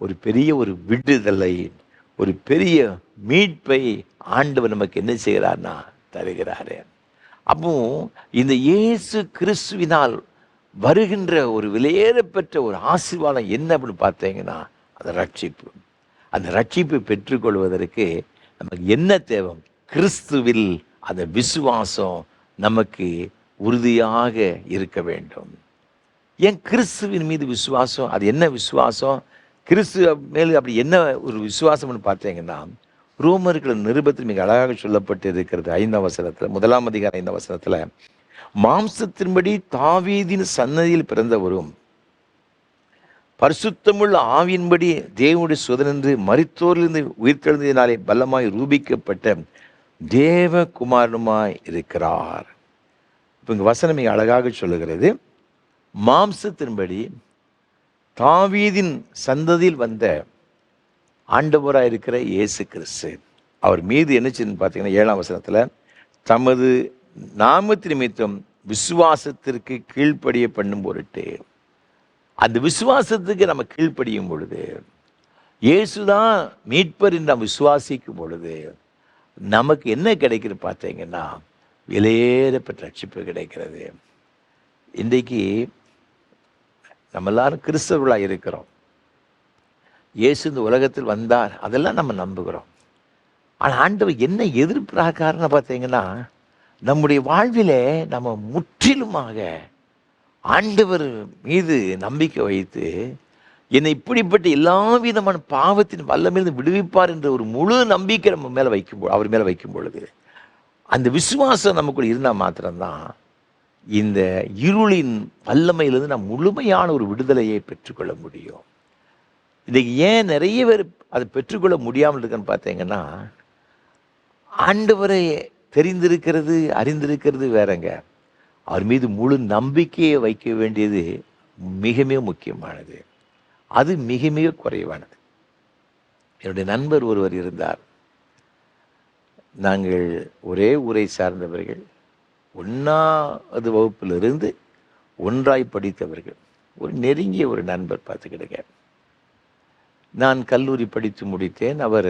[SPEAKER 1] ஒரு பெரிய ஒரு விடுதலை, ஒரு பெரிய மீட்பை ஆண்டவர் நமக்கு என்ன செய்கிறார்னா தருகிறாரு. அப்போ இந்த இயேசு கிறிஸ்துவினால் வருகின்ற ஒரு விலையேறப்பெற்ற ஒரு ஆசீர்வாதம் என்ன அப்படின்னு பார்த்தீங்கன்னா, அந்த ரட்சிப்பு. அந்த ரட்சிப்பை பெற்றுக்கொள்வதற்கு நமக்கு என்ன தேவை? கிறிஸ்துவில் அந்த விசுவாசம் நமக்கு உறுதியாக இருக்க வேண்டும். ஏன் கிறிஸ்துவின் மீது விசுவாசம்? அது என்ன விசுவாசம்? கிறிஸ்து மேல் அப்படி என்ன ஒரு விசுவாசம்னு பார்த்தீங்கன்னா, ரோமர்கள் நிருபத்தில் மிக அழகாக சொல்லப்பட்டு இருக்கிறது. 5ஆம் வசனத்தில், 1ஆம் அதிகாரம் 5ஆம் வசனத்தில், மாம்சத்தின்படி தாவீதின் சன்னதியில் பிறந்தவரும் பரிசுத்தமுள்ள ஆவியின்படி தேவனுடைய சுதனென்று மரித்தோரிலிருந்து உயிர்த்தெழுந்ததினாலே பலமாய் ரூபிக்கப்பட்ட தேவகுமாரனுமாய் இருக்கிறார். இப்போ இங்கே வசனம் மிக அழகாக சொல்லுகிறது, மாம்சத்தின்படி தாவீதின் சந்ததியில் வந்த ஆண்டவராக இருக்கிற இயேசு கிறிஸ்து, அவர் மீது என்ன செய்யுன்னு பார்த்தீங்கன்னா 7ஆம் வசனத்தில், தமது நாமத்து நிமித்தம் விசுவாசத்திற்கு கீழ்ப்படிய பண்ணும் பொருட்டு, அந்த விசுவாசத்துக்கு நம்ம கீழ்ப்படியும் பொழுது, இயேசுதான் மீட்பர் என்று நாம் விசுவாசிக்கும் பொழுது நமக்கு என்ன கிடைக்கிறது பார்த்தீங்கன்னா, விலையேறப்பட்ட ரட்சிப்பு கிடைக்கிறது. இன்றைக்கு நம்ம எல்லாரும் கிறிஸ்தவர்களாக இருக்கிறோம். இயேசு இந்த உலகத்தில் வந்தார், அதெல்லாம் நம்ம நம்புகிறோம். ஆனால் ஆண்டவர் என்ன எதிர்பார்க்காருன்னு பார்த்தீங்கன்னா, நம்முடைய வாழ்விலே நம்ம முற்றிலுமாக ஆண்டவர் மீது நம்பிக்கை வைத்து, என்னை இப்படிப்பட்ட எல்லா விதமான பாவத்தின் வல்லமையிலிருந்து விடுவிப்பார் என்ற ஒரு முழு நம்பிக்கை நம்ம மேலே அவர் மேலே வைக்கும் பொழுது, அந்த விசுவாசம் நமக்குள்ள இருந்தால் மாத்திரம்தான் இந்த இருளின் வல்லமையிலிருந்து நாம் முழுமையான ஒரு விடுதலையை பெற்றுக்கொள்ள முடியும். இன்றைக்கு ஏன் நிறைய பேர் அதை பெற்றுக்கொள்ள முடியாமல் இருக்குன்னு பார்த்தீங்கன்னா, ஆண்டவரை தெரிந்திருக்கிறது, அறிந்திருக்கிறது வேறங்க. அவர் மீது முழு நம்பிக்கையை வைக்க வேண்டியது மிக மிக முக்கியமானது. அது மிக மிக குறைவானது. என்னுடைய நண்பர் ஒருவர் இருந்தார். நாங்கள் ஒரே ஊரை சார்ந்தவர்கள், 1வது வகுப்பிலிருந்து ஒன்றாய் படித்தவர்கள். ஒரு நெருங்கிய ஒரு நண்பர் பார்த்துக்கிடுங்க. நான் கல்லூரி படித்து முடித்தேன், அவர்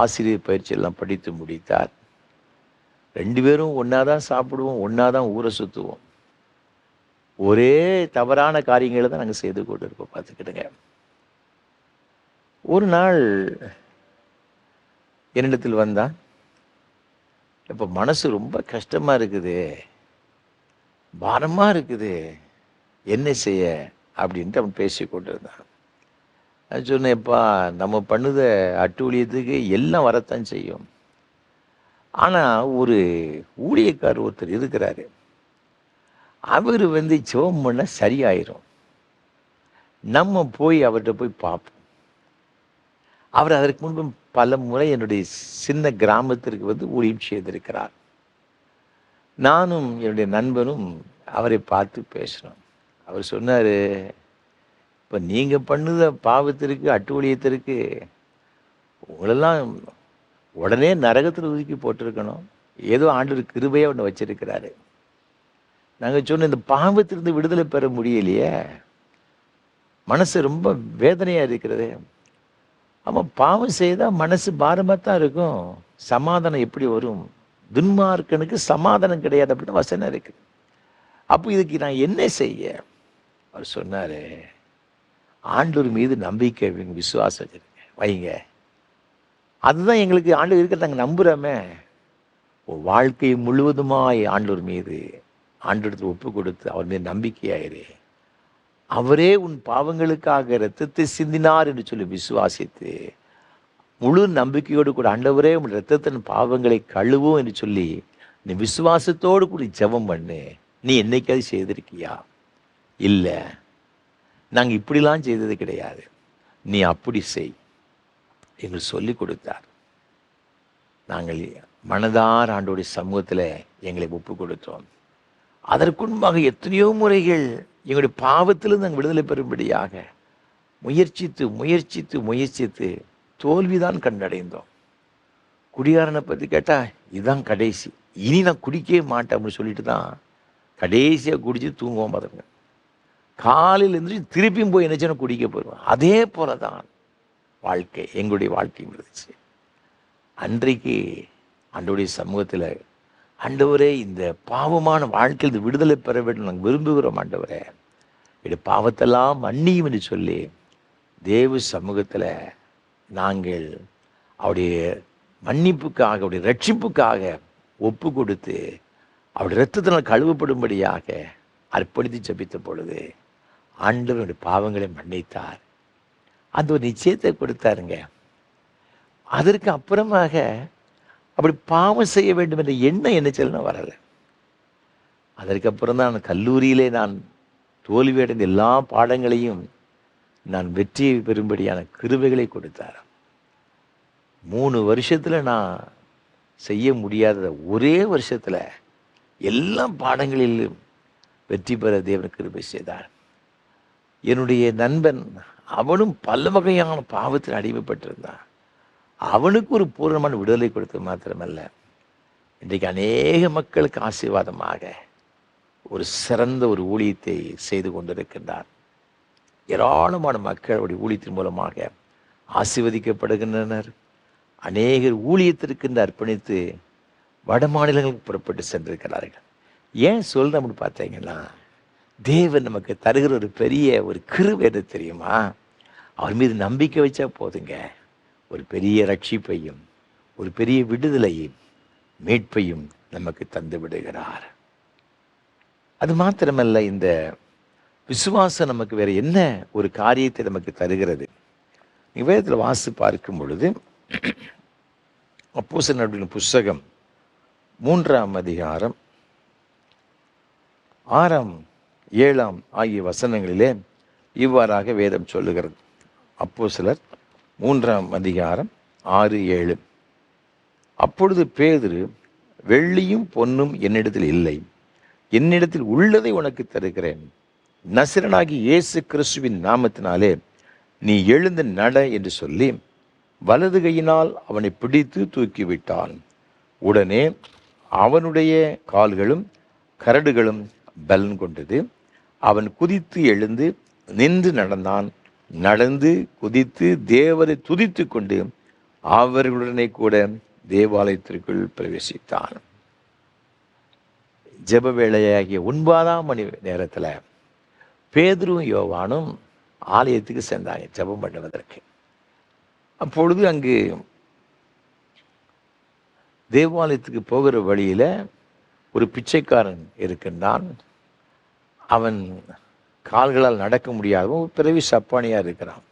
[SPEAKER 1] ஆசிரியர் பயிற்சியெல்லாம் படித்து முடித்தார். 2 பேரும் ஒன்றா தான் சாப்பிடுவோம், ஒன்றா தான் ஊரை சுற்றுவோம். ஒரே தவறான காரியங்களை தான் நாங்கள் செய்து கொண்டு இருப்போம் பார்த்துக்கிடுங்க. ஒரு நாள் என்னிடத்தில் வந்தான். இப்போ மனசு ரொம்ப கஷ்டமாக இருக்குது, பாரமாக இருக்குது, என்ன செய்ய அப்படின்ட்டு அவன் பேசி கொண்டு இருந்தான். நான் சொன்னேன்ப்பா, நம்ம பண்ணுத அட்டூழியத்துக்கு எல்லாம் வரத்தான் செய்யும். ஆனால் ஒரு ஊழியக்காரர் ஒருத்தர் இருக்கிறாரு, அவர் ஜெபம் பண்ண சரியாயிரும். நம்ம போய் அவர்கிட்ட போய் பார்ப்போம். அவர் அதற்கு முன்பு பல முறை என்னுடைய சின்ன கிராமத்திற்கு ஊழியம் செய்திருக்கிறார். நானும் என்னுடைய நண்பனும் அவரை பார்த்து பேசுகிறோம். அவர் சொன்னார், இப்போ நீங்கள் பண்ணுத பாவத்திற்கு, அட்டூழியத்திற்கு உங்களெல்லாம் உடனே நரகத்தில் ஒதுக்கி போட்டிருக்கணும். ஏதோ ஆண்டவர் கிருபையாக ஒன்று வச்சிருக்கிறாரு. நாங்கள் சொன்ன இந்த பாவத்திலிருந்து விடுதலை பெற முடியலையே, மனசு ரொம்ப வேதனையாக இருக்கிறது. ஆமாம், பாவம் செய்தால் மனசு பாரமாக தான் இருக்கும், சமாதானம் எப்படி வரும்? துன்மார்க்கனுக்கு சமாதானம் கிடையாது அப்படின்னு வசனம் இருக்குது. அப்போ இதுக்கு நான் என்ன செய்ய? அவர் சொன்னார், ஆண்டவர் மீது நம்பிக்கை விசுவாசம் வைங்க. அதுதான் எங்களுக்கு ஆண்டவர் இருக்கிறத நாங்கள் நம்புகிறோமே. வாழ்க்கை முழுவதுமாய் ஆண்டவர் மீது ஆண்டவரத்தில் ஒப்பு கொடுத்து அவர் மீது நம்பிக்கையாயிரு. அவரே உன் பாவங்களுக்காக இரத்தத்தை சிந்தினார் என்று சொல்லி விசுவாசித்து முழு நம்பிக்கையோடு கூட, ஆண்டவரே உன் இரத்தத்தின் பாவங்களை கழுவும் என்று சொல்லி நீ விசுவாசத்தோடு கூட ஜெபம் பண்ணு. நீ என்னைக்காவது செய்திருக்கியா? இல்லை, நாங்கள் இப்படிலாம் செய்தது கிடையாது, நீ அப்படி செய் எங்களுக்கு சொல்லி கொடுத்தார். நாங்கள் மனதார் ஆண்டோடைய சமூகத்தில் எங்களை ஒப்பு கொடுத்தோம். அதற்குன்பாக எத்தனையோ முறைகள் எங்களுடைய பாவத்திலிருந்து நாங்கள் விடுதலை பெறும்படியாக முயற்சித்து முயற்சித்து முயற்சித்து தோல்விதான் கண்டடைந்தோம். குடிகாரனை பற்றி கேட்டால் இதுதான் கடைசி, இனி நான் குடிக்கவே மாட்டேன் அப்படின்னு சொல்லிட்டு தான் கடைசியாக குடித்து தூங்குவோம். பாருங்க, காலையில் எழுந்திரிச்சு திருப்பியும் போய் என்னச்சுன்னா குடிக்க போயிடுவோம். அதே போல தான் வாழ்க்கை, எங்களுடைய வாழ்க்கையும் இருந்துச்சு. அன்றைக்கு ஆண்டவருடைய சமூகத்தில், ஆண்டவரே இந்த பாவமான வாழ்க்கையில் இந்த விடுதலை பெற வேண்டும் நாங்கள் விரும்புகிறோம், ஆண்டவரே இது பாவத்தெல்லாம் மன்னியும் என்று சொல்லி தேவ சமூகத்தில் நாங்கள் அவருடைய மன்னிப்புக்காக, அவருடைய ரட்சிப்புக்காக ஒப்பு கொடுத்து அவருடைய இரத்தத்தினால் கழுவப்படும்படியாக அர்ப்பணித்து ஜெபித்த பொழுது ஆண்டவருடைய பாவங்களை மன்னித்தார். அந்த ஒரு நிச்சயத்தை கொடுத்தாருங்க. அதற்கு அப்புறமாக அப்படி பாவம் செய்ய வேண்டும் என்ற எண்ணம் என்ன சொல்லணும் வரலை. அதற்கப்புறம் தான் கல்லூரியிலே நான் தோல்வியடைந்த எல்லா பாடங்களையும் நான் வெற்றியை பெறும்படியான கிருபைகளை கொடுத்தார். 3 வருஷத்தில் நான் செய்ய முடியாத ஒரே வருஷத்தில் எல்லா பாடங்களிலும் வெற்றி பெற தேவன் கிருபை செய்தார். என்னுடைய நண்பன், அவனும் பல வகையான பாவத்தில் அடிமைப்பட்டிருந்தான். அவனுக்கு ஒரு பூர்ணமான விடுதலை கொடுத்தது மாத்திரமல்ல, இன்றைக்கு அநேக மக்களுக்கு ஆசீர்வாதமாக ஒரு சிறந்த ஒரு ஊழியத்தை செய்து கொண்டிருக்கின்றார். ஏராளமான மக்கள் அவருடைய ஊழியத்தின் மூலமாக ஆசீர்வதிக்கப்படுகின்றனர். அநேகர் ஊழியத்திற்கு அர்ப்பணித்து வட மாநிலங்களுக்கு புறப்பட்டு சென்றிருக்கிறார்கள். ஏன் சொல்கிறோம்னு பார்த்தீங்கன்னா, தேவன் நமக்கு தருகிற ஒரு பெரிய ஒரு கிருபை எது தெரியுமா? அவர் மீது நம்பிக்கை வச்சா போதுங்க, ஒரு பெரிய ரட்சிப்பையும் ஒரு பெரிய விடுதலையும் மீட்பையும் நமக்கு தந்து விடுகிறார். அது மாத்திரமல்ல, இந்த விசுவாசம் நமக்கு வேற என்ன ஒரு காரியத்தை நமக்கு தருகிறது? வேதத்தில் வாசி பார்க்கும் பொழுது அப்போஸ்தலர்களுடைய புஸ்தகம் 3ஆம் அதிகாரம் 6ஆம் 7ஆம் ஆகிய வசனங்களிலே இவ்வாறாக வேதம் சொல்லுகிறது. அப்போஸ்தலர் 3ஆம் அதிகாரம் 6, 7. அப்பொழுது பேதுரு, வெள்ளியும் பொன்னும் என்னிடத்தில் இல்லை, என்னிடத்தில் உள்ளதை உனக்கு தருகிறேன். நசரனாகி இயேசு கிறிஸ்துவின் நாமத்தினாலே நீ எழுந்து நட என்று சொல்லி வலது கையினால் அவனை பிடித்து தூக்கிவிட்டான். உடனே அவனுடைய கால்களும் கரடுகளும் பலன் கொண்டது. அவன் குதித்து எழுந்து நின்று நடந்தான். நடந்து குதித்து தேவரை துதித்து கொண்டு அவர்களுடனே கூட தேவாலயத்திற்குள் பிரவேசித்தான். ஜெப வேளையாகிய 9ஆம் மணி நேரத்தில் பேதுருவும் யோவானும் ஆலயத்துக்கு சென்றாங்க ஜெபம் பண்ணுவதற்கு. அப்பொழுது அங்கு தேவாலயத்துக்கு போகிற வழியில் ஒரு பிச்சைக்காரன் இருக்கின்றான். அவன் கால்களால் நடக்க முடியாதவன், பிறவி சப்பானியாக இருக்கிறான்.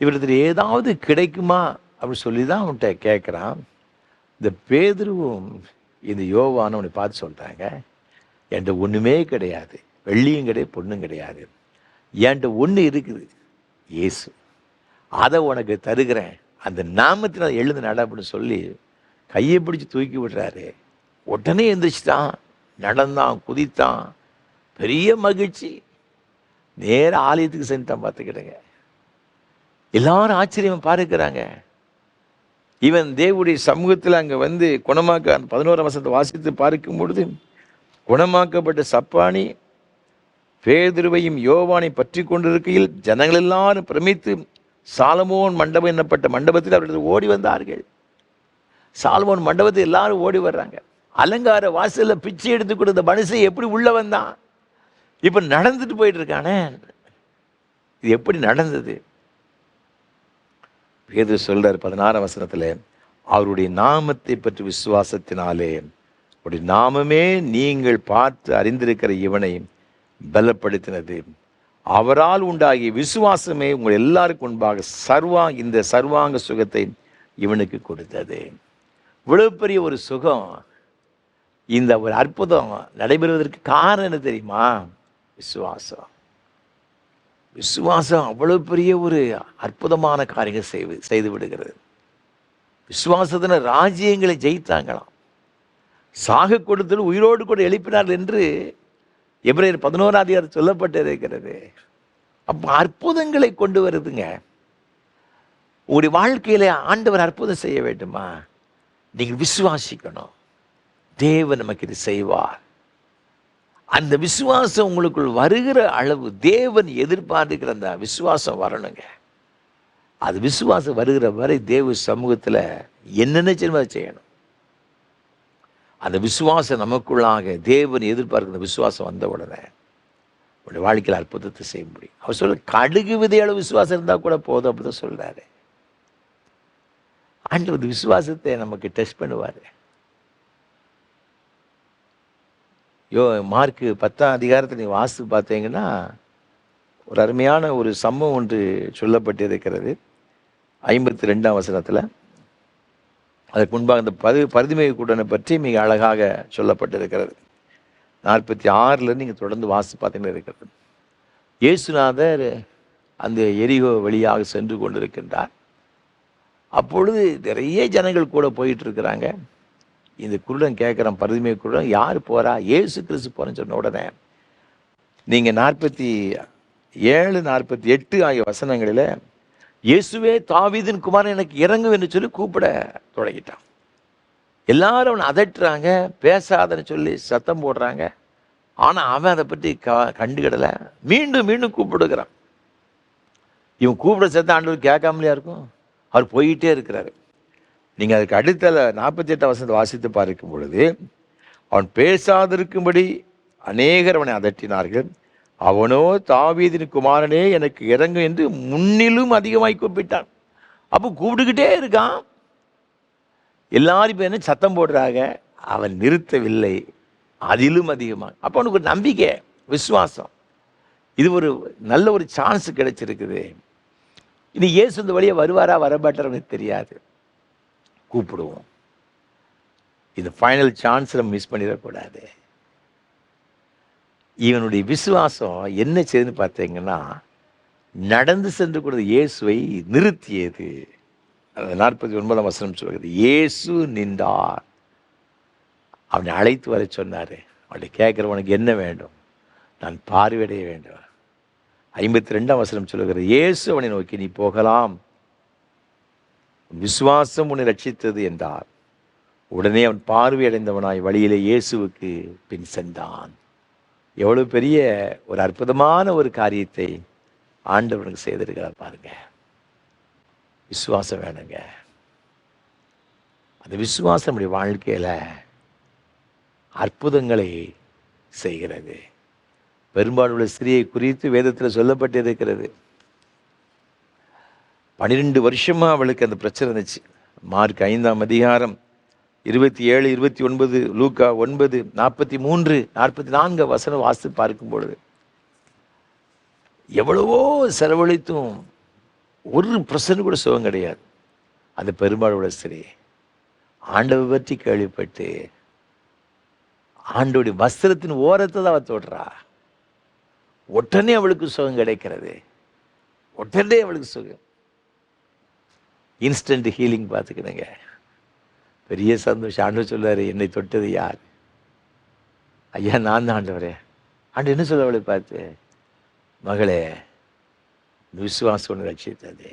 [SPEAKER 1] இவரத்தில் ஏதாவது கிடைக்குமா அப்படின்னு சொல்லி தான் அவன்கிட்ட கேட்குறான். இந்த பேதுருவும் இந்த யோவானும் அவனை பார்த்து சொல்கிறாங்க, என்கிட்ட ஒன்றுமே கிடையாது, வெள்ளியும் கிடையாது, பொண்ணும் கிடையாது, என்கிட்ட ஒன்று இருக்குது, இயேசு, அதை உனக்கு தருகிறேன், அந்த நாமத்தில் எழுந்து நட அப்படின்னு சொல்லி கையை பிடிச்சி தூக்கி விடுறாரு. உடனே எந்திரிச்சிட்டான், நடந்தான், குதித்தான், பெரிய மகிழ்ச்சி. நேர ஆலயத்துக்கு சென்றான். பார்த்துக்கிடுங்க, எல்லாரும் ஆச்சரியம் பார்க்கிறாங்க. இவன் தேவனுடைய சமூகத்தில் அங்கே வந்து குணமாக்க 11ஆம் வசனத்தை வாசித்து பார்க்கும் பொழுது, குணமாக்கப்பட்ட சப்பானி பேதுருவையும் யோவானை பற்றி கொண்டிருக்கையில் ஜனங்கள் எல்லாரும் பிரமித்து சாலமோன் மண்டபம் என்னப்பட்ட மண்டபத்தில் அவர்கள் ஓடி வந்தார்கள். சாலமோன் மண்டபத்தில் எல்லாரும் ஓடி வர்றாங்க. அலங்கார வாசலில் பிச்சை எடுத்து கொடுத்த மனுஷன் எப்படி உள்ள வந்தான்? இப்போ நடந்துட்டு போயிட்டு இருக்கானே, இது எப்படி நடந்தது? பேதுரு சொல்றார் 16ஆம் வசனத்தில், அவருடைய நாமத்தை பற்றி விசுவாசத்தினாலே, அவருடைய நாமமே நீங்கள் பார்த்து அறிந்திருக்கிற இவனை பலப்படுத்தினது. அவரால் உண்டாகிய விசுவாசமே உங்கள் எல்லாருக்கும் முன்பாக இந்த சர்வாங்க சுகத்தை இவனுக்கு கொடுத்தது. இவ்வளவு பெரிய ஒரு சுகம், இந்த ஒரு அற்புதம் நடைபெறுவதற்கு காரணம் என்ன தெரியுமா? விசுவாசம். விசுவாசம் அவ்வளவு பெரிய ஒரு அற்புதமான காரியங்கள் செய்து விடுகிறது. விசுவாசத்தின ராஜ்யங்களை ஜெயித்தாங்களாம். சாக கொடுத்தல் உயிரோடு கூட எழுப்பினார் என்று எபிரேயர் 11ஆம் அதிகாரம் சொல்லப்பட்டு இருக்கிறது. அப்போ அற்புதங்களை கொண்டு வருதுங்க. உங்களுடைய வாழ்க்கையில ஆண்டவர் அற்புதம் செய்ய வேண்டுமா? நீங்கள் விசுவாசிக்கணும், தேவன் நமக்கு இது செய்வார். அந்த விசுவாசம் உங்களுக்குள் வருகிற அளவு தேவன் எதிர்பார்க்கிற அந்த விசுவாசம் வரணுங்க. அது விசுவாசம் வருகிற வரை தேவ சமூகத்தில் என்னென்ன செய்யணும். அந்த விசுவாசம் நமக்குள்ளாக தேவன் எதிர்பார்க்கிற விசுவாசம் வந்த உடனே உடைய வாழ்க்கையில் அற்புதத்தை செய்ய முடியும். அவர் சொல்ல கடுகு விதையளவு விசுவாசம் இருந்தால் கூட போதும் அப்படிதான் சொல்றாரு. ஆண்டவர் விசுவாசத்தை நமக்கு டெஸ்ட் பண்ணுவார். மார்க்கு 10ஆம் அதிகாரத்தில் நீ வாசித்து பார்த்தீங்கன்னா ஒரு அருமையான ஒரு சம்பவம் ஒன்று சொல்லப்பட்டிருக்கிறது. 52ஆம் வசனத்தில் அதற்கு முன்பாக இந்த பரிதிமை கூட்டனை பற்றி மிக அழகாக சொல்லப்பட்டிருக்கிறது. 46 நீங்கள் தொடர்ந்து வாசித்து பார்த்தீங்கன்னா இருக்கிறது. இயேசுநாதர் அந்த எரிகோ வழியாக சென்று கொண்டிருக்கின்றார். அப்பொழுது நிறைய ஜனங்கள் கூட போயிட்டு இருக்கிறாங்க. இந்த குருடன் கேட்குறான், பரிதிமை குருடன், யார் போகிறா? இயேசு கிறிஸ்து போகிறேன்னு சொன்ன உடனே நீங்கள் 47, 48 ஆகிய வசனங்களில் இயேசுவே தாவீதின் குமாரன் எனக்கு இறங்கும் என்று சொல்லி கூப்பிட தொடங்கிட்டான். எல்லாரும் அவனை அதட்டுறாங்க, பேசாதன்னு சொல்லி சத்தம் போடுறாங்க. ஆனால் அவன் அதை பற்றி கண்டுக்கிடலை. மீண்டும் மீண்டும் கூப்பிடுகிறான். இவன் கூப்பிட சேர்த்து ஆண்டவர் கேட்காமலையா இருக்கும்? அவர் போயிட்டே இருக்கிறாரு. நீங்கள் அதுக்கு அடுத்த 48 வசனத்தை வாசித்து பார்க்கும் பொழுது, அவன் பேசாதிருக்கும்படி அநேகர் அவனை அதட்டினார்கள். அவனோ, தாவீதின் குமாரனே எனக்கு இறங்கு என்று முன்னிலும் அதிகமாய் கூப்பிட்டான். அப்போ கூப்பிட்டுக்கிட்டே இருக்கான். எல்லாரும் இப்போ என்ன சத்தம் போடுறாங்க, அவன் நிறுத்தவில்லை, அதிலும் அதிகமாக. அப்போ அவனுக்கு ஒரு நம்பிக்கை, விசுவாசம். இது ஒரு நல்ல ஒரு சான்ஸ் கிடைச்சிருக்குது. இனி இயேசு இந்த வழியை வருவாரா வரமாட்டார் தெரியாது. கூப்பிடுவோம். இந்த ஃபைனல் சான்ஸ் நம்ம மிஸ் பண்ணிடக்கூடாது. இவனுடைய விசுவாசம் என்ன செய்யுதுன்னு பார்த்தீங்கன்னா, நடந்து சென்று கூட இயேசுவை நிறுத்தியது. 49 வசனம் சொல்கிறது, இயேசு நின்றார். அவனை அழைத்து வர சொன்னார். அவனை கேட்குறவனுக்கு என்ன வேண்டும்? நான் பார்வையடைய வேண்டும். 52 வசனம் சொல்லுகிறது, இயேசு அவனை நோக்கி, நீ போகலாம், விசுவாசம் உன்னை ரட்சித்தது என்றார். உடனே அவன் பார்வையடைந்தவனாய் வழியிலே இயேசுவுக்கு பின் சென்றான். எவ்வளவு பெரிய ஒரு அற்புதமான ஒரு காரியத்தை ஆண்டவனுக்கு செய்திருக்கிறார் பாருங்க. விசுவாசம் வேணுங்க. அந்த விசுவாசம் நம்முடைய வாழ்க்கையில் அற்புதங்களை செய்கிறது. பெரும்பாலுள்ள ஸ்திரியை குறித்து வேதத்தில் சொல்லப்பட்டிருக்கிறது. 12 வருஷமாக அவளுக்கு அந்த பிரச்சனை இருந்துச்சு. மார்க் 5ஆம் அதிகாரம் 27, 29, லூக்கா 9, 43, 44 வசனம் வாசித்து பார்க்கும் பொழுது எவ்வளவோ செலவழித்தும் ஒரு பிரச்சனை கூட சுகம் கிடையாது. அந்த பெரும்பாலோட ஸ்திரீ ஆண்டவை பற்றி கேள்விப்பட்டு ஆண்டோடைய வஸ்திரத்தின் ஓரத்தை தான் அவள் தொடுறா. உடனே அவளுக்கு சுகம் கிடைக்கிறது. உடனே அவளுக்கு சுகம். இன்ஸ்டன்ட் ஹீலிங் பார்த்துக்கிடுங்க. பெரிய சந்தோஷம். ஆண்டவர் சொல்லுவார், என்னை தொட்டது யார்? ஐயா நான் தான் ஆண்டவரே. ஆண்டு என்ன சொல்ல அவளை பார்த்து, மகளே விசுவாசம் ஒன்று ரட்சித்தது,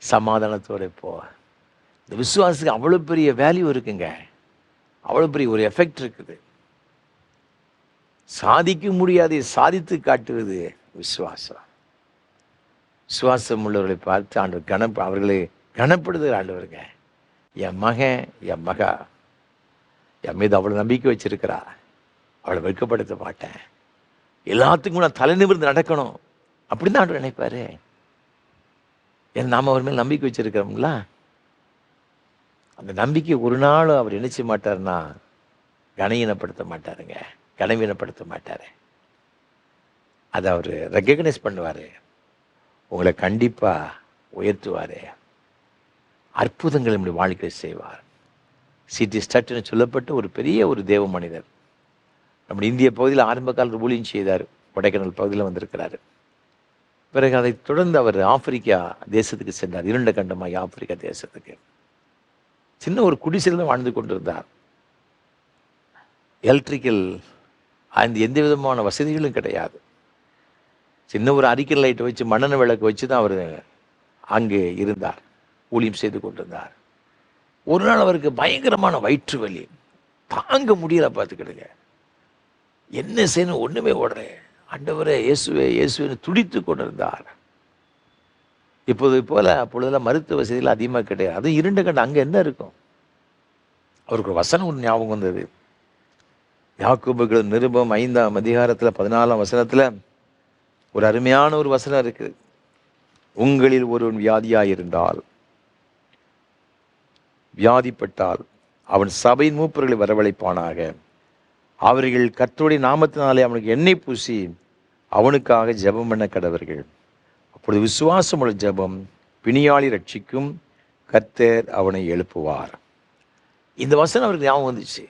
[SPEAKER 1] சமாதானத்தோடு போ. இந்த விசுவாசத்துக்கு அவ்வளோ பெரிய வேல்யூ இருக்குங்க. அவ்வளோ பெரிய ஒரு எஃபெக்ட் இருக்குது. சாதிக்க முடியாதை சாதித்து காட்டுவது விசுவாசம். விசுவாசம் உள்ளவர்களை பார்த்து ஆண்டவர் அவர்களை கனப்படுத்துகிற ஆண்டவருங்க. என் மகன், என் மகா என் மீது அவ்வளோ நம்பிக்கை வச்சிருக்கிறா, அவளை வெட்கப்படுத்த மாட்டேன், எல்லாத்துக்கும் நான் தலை நிமிர்ந்து நடக்கணும் அப்படின்னு தான் ஆண்டவர் நினைப்பாரு. ஏன்னா நாம் அவர் மேல் நம்பிக்கை வச்சிருக்கிறோம்ல. அந்த நம்பிக்கை ஒரு நாள் அவர் நினைச்ச மாட்டார்னா கனவீனப்படுத்த மாட்டாருங்க. கனவீனப்படுத்த மாட்டார். அதை அவர் ரெக்கக்னைஸ் பண்ணுவார். உங்களை கண்டிப்பாக உயர்த்துவார். அற்புதங்கள் நம்முடைய வாழ்க்கையில் செய்வார். சிடி ஸ்டட்னு சொல்லப்பட்ட ஒரு பெரிய ஒரு தேவ மனிதர் நம்முடைய இந்திய பகுதியில் ஆரம்ப காலத்தில் ஊழியம் செய்தார். கொடைக்கானல் பகுதியில் வந்திருக்கிறார். பிறகு அதை தொடர்ந்து அவர் ஆப்பிரிக்கா தேசத்துக்கு சென்றார். 2 கண்டமாகி ஆப்பிரிக்கா தேசத்துக்கு. சின்ன ஒரு குடிசையில் வாழ்ந்து கொண்டிருந்தார். எலக்ட்ரிக்கல் அந்த எந்த விதமான வசதிகளும் கிடையாது. சின்ன ஒரு அரிக்கல் லைட்டை வச்சு மண்ணெண்ணெய் விளக்கு வச்சு தான் அவர் அங்கே இருந்தார், ஊழியம் செய்து கொண்டிருந்தார். ஒரு நாள் அவருக்கு பயங்கரமான வயிற்று வலி, தாங்க முடியல. பார்த்துக்கிடுங்க, என்ன செய்யணும் ஒன்றுமே ஓடுறேன். ஆண்டவரே இயேசுவே இயேசுன்னு துடித்து கொண்டிருந்தார். இப்போது போல அப்பொழுதெல்லாம் மருத்துவ வசதியில் அதிகமாக கிடையாது. அது 2 கண்டம் அங்கே என்ன இருக்கும்? அவருக்கு ஒரு வசனம் ஒன்று ஞாபகம் வந்தது. யாக்கோபு நிருபம் 5ஆம் அதிகாரத்தில் 14ஆம் வசனத்தில் ஒரு அருமையான ஒரு வசனம் இருக்குது. உங்களில் ஒருவன் வியாதியாயிருந்தால், வியாதிப்பட்டால் அவன் சபையின் மூப்பர்களை வரவழைப்பானாக. அவர்கள் கர்த்தருடைய நாமத்தினாலே அவனுக்கு எண்ணெய் பூசி அவனுக்காக ஜெபம் பண்ண கடவர்கள். அப்பொழுது விசுவாசமுள்ள ஜெபம் பிணியாளி ரட்சிக்கும், கர்த்தர் அவனை எழுப்புவார். இந்த வசனம் அவருக்கு ஞாபகம் வந்துச்சு.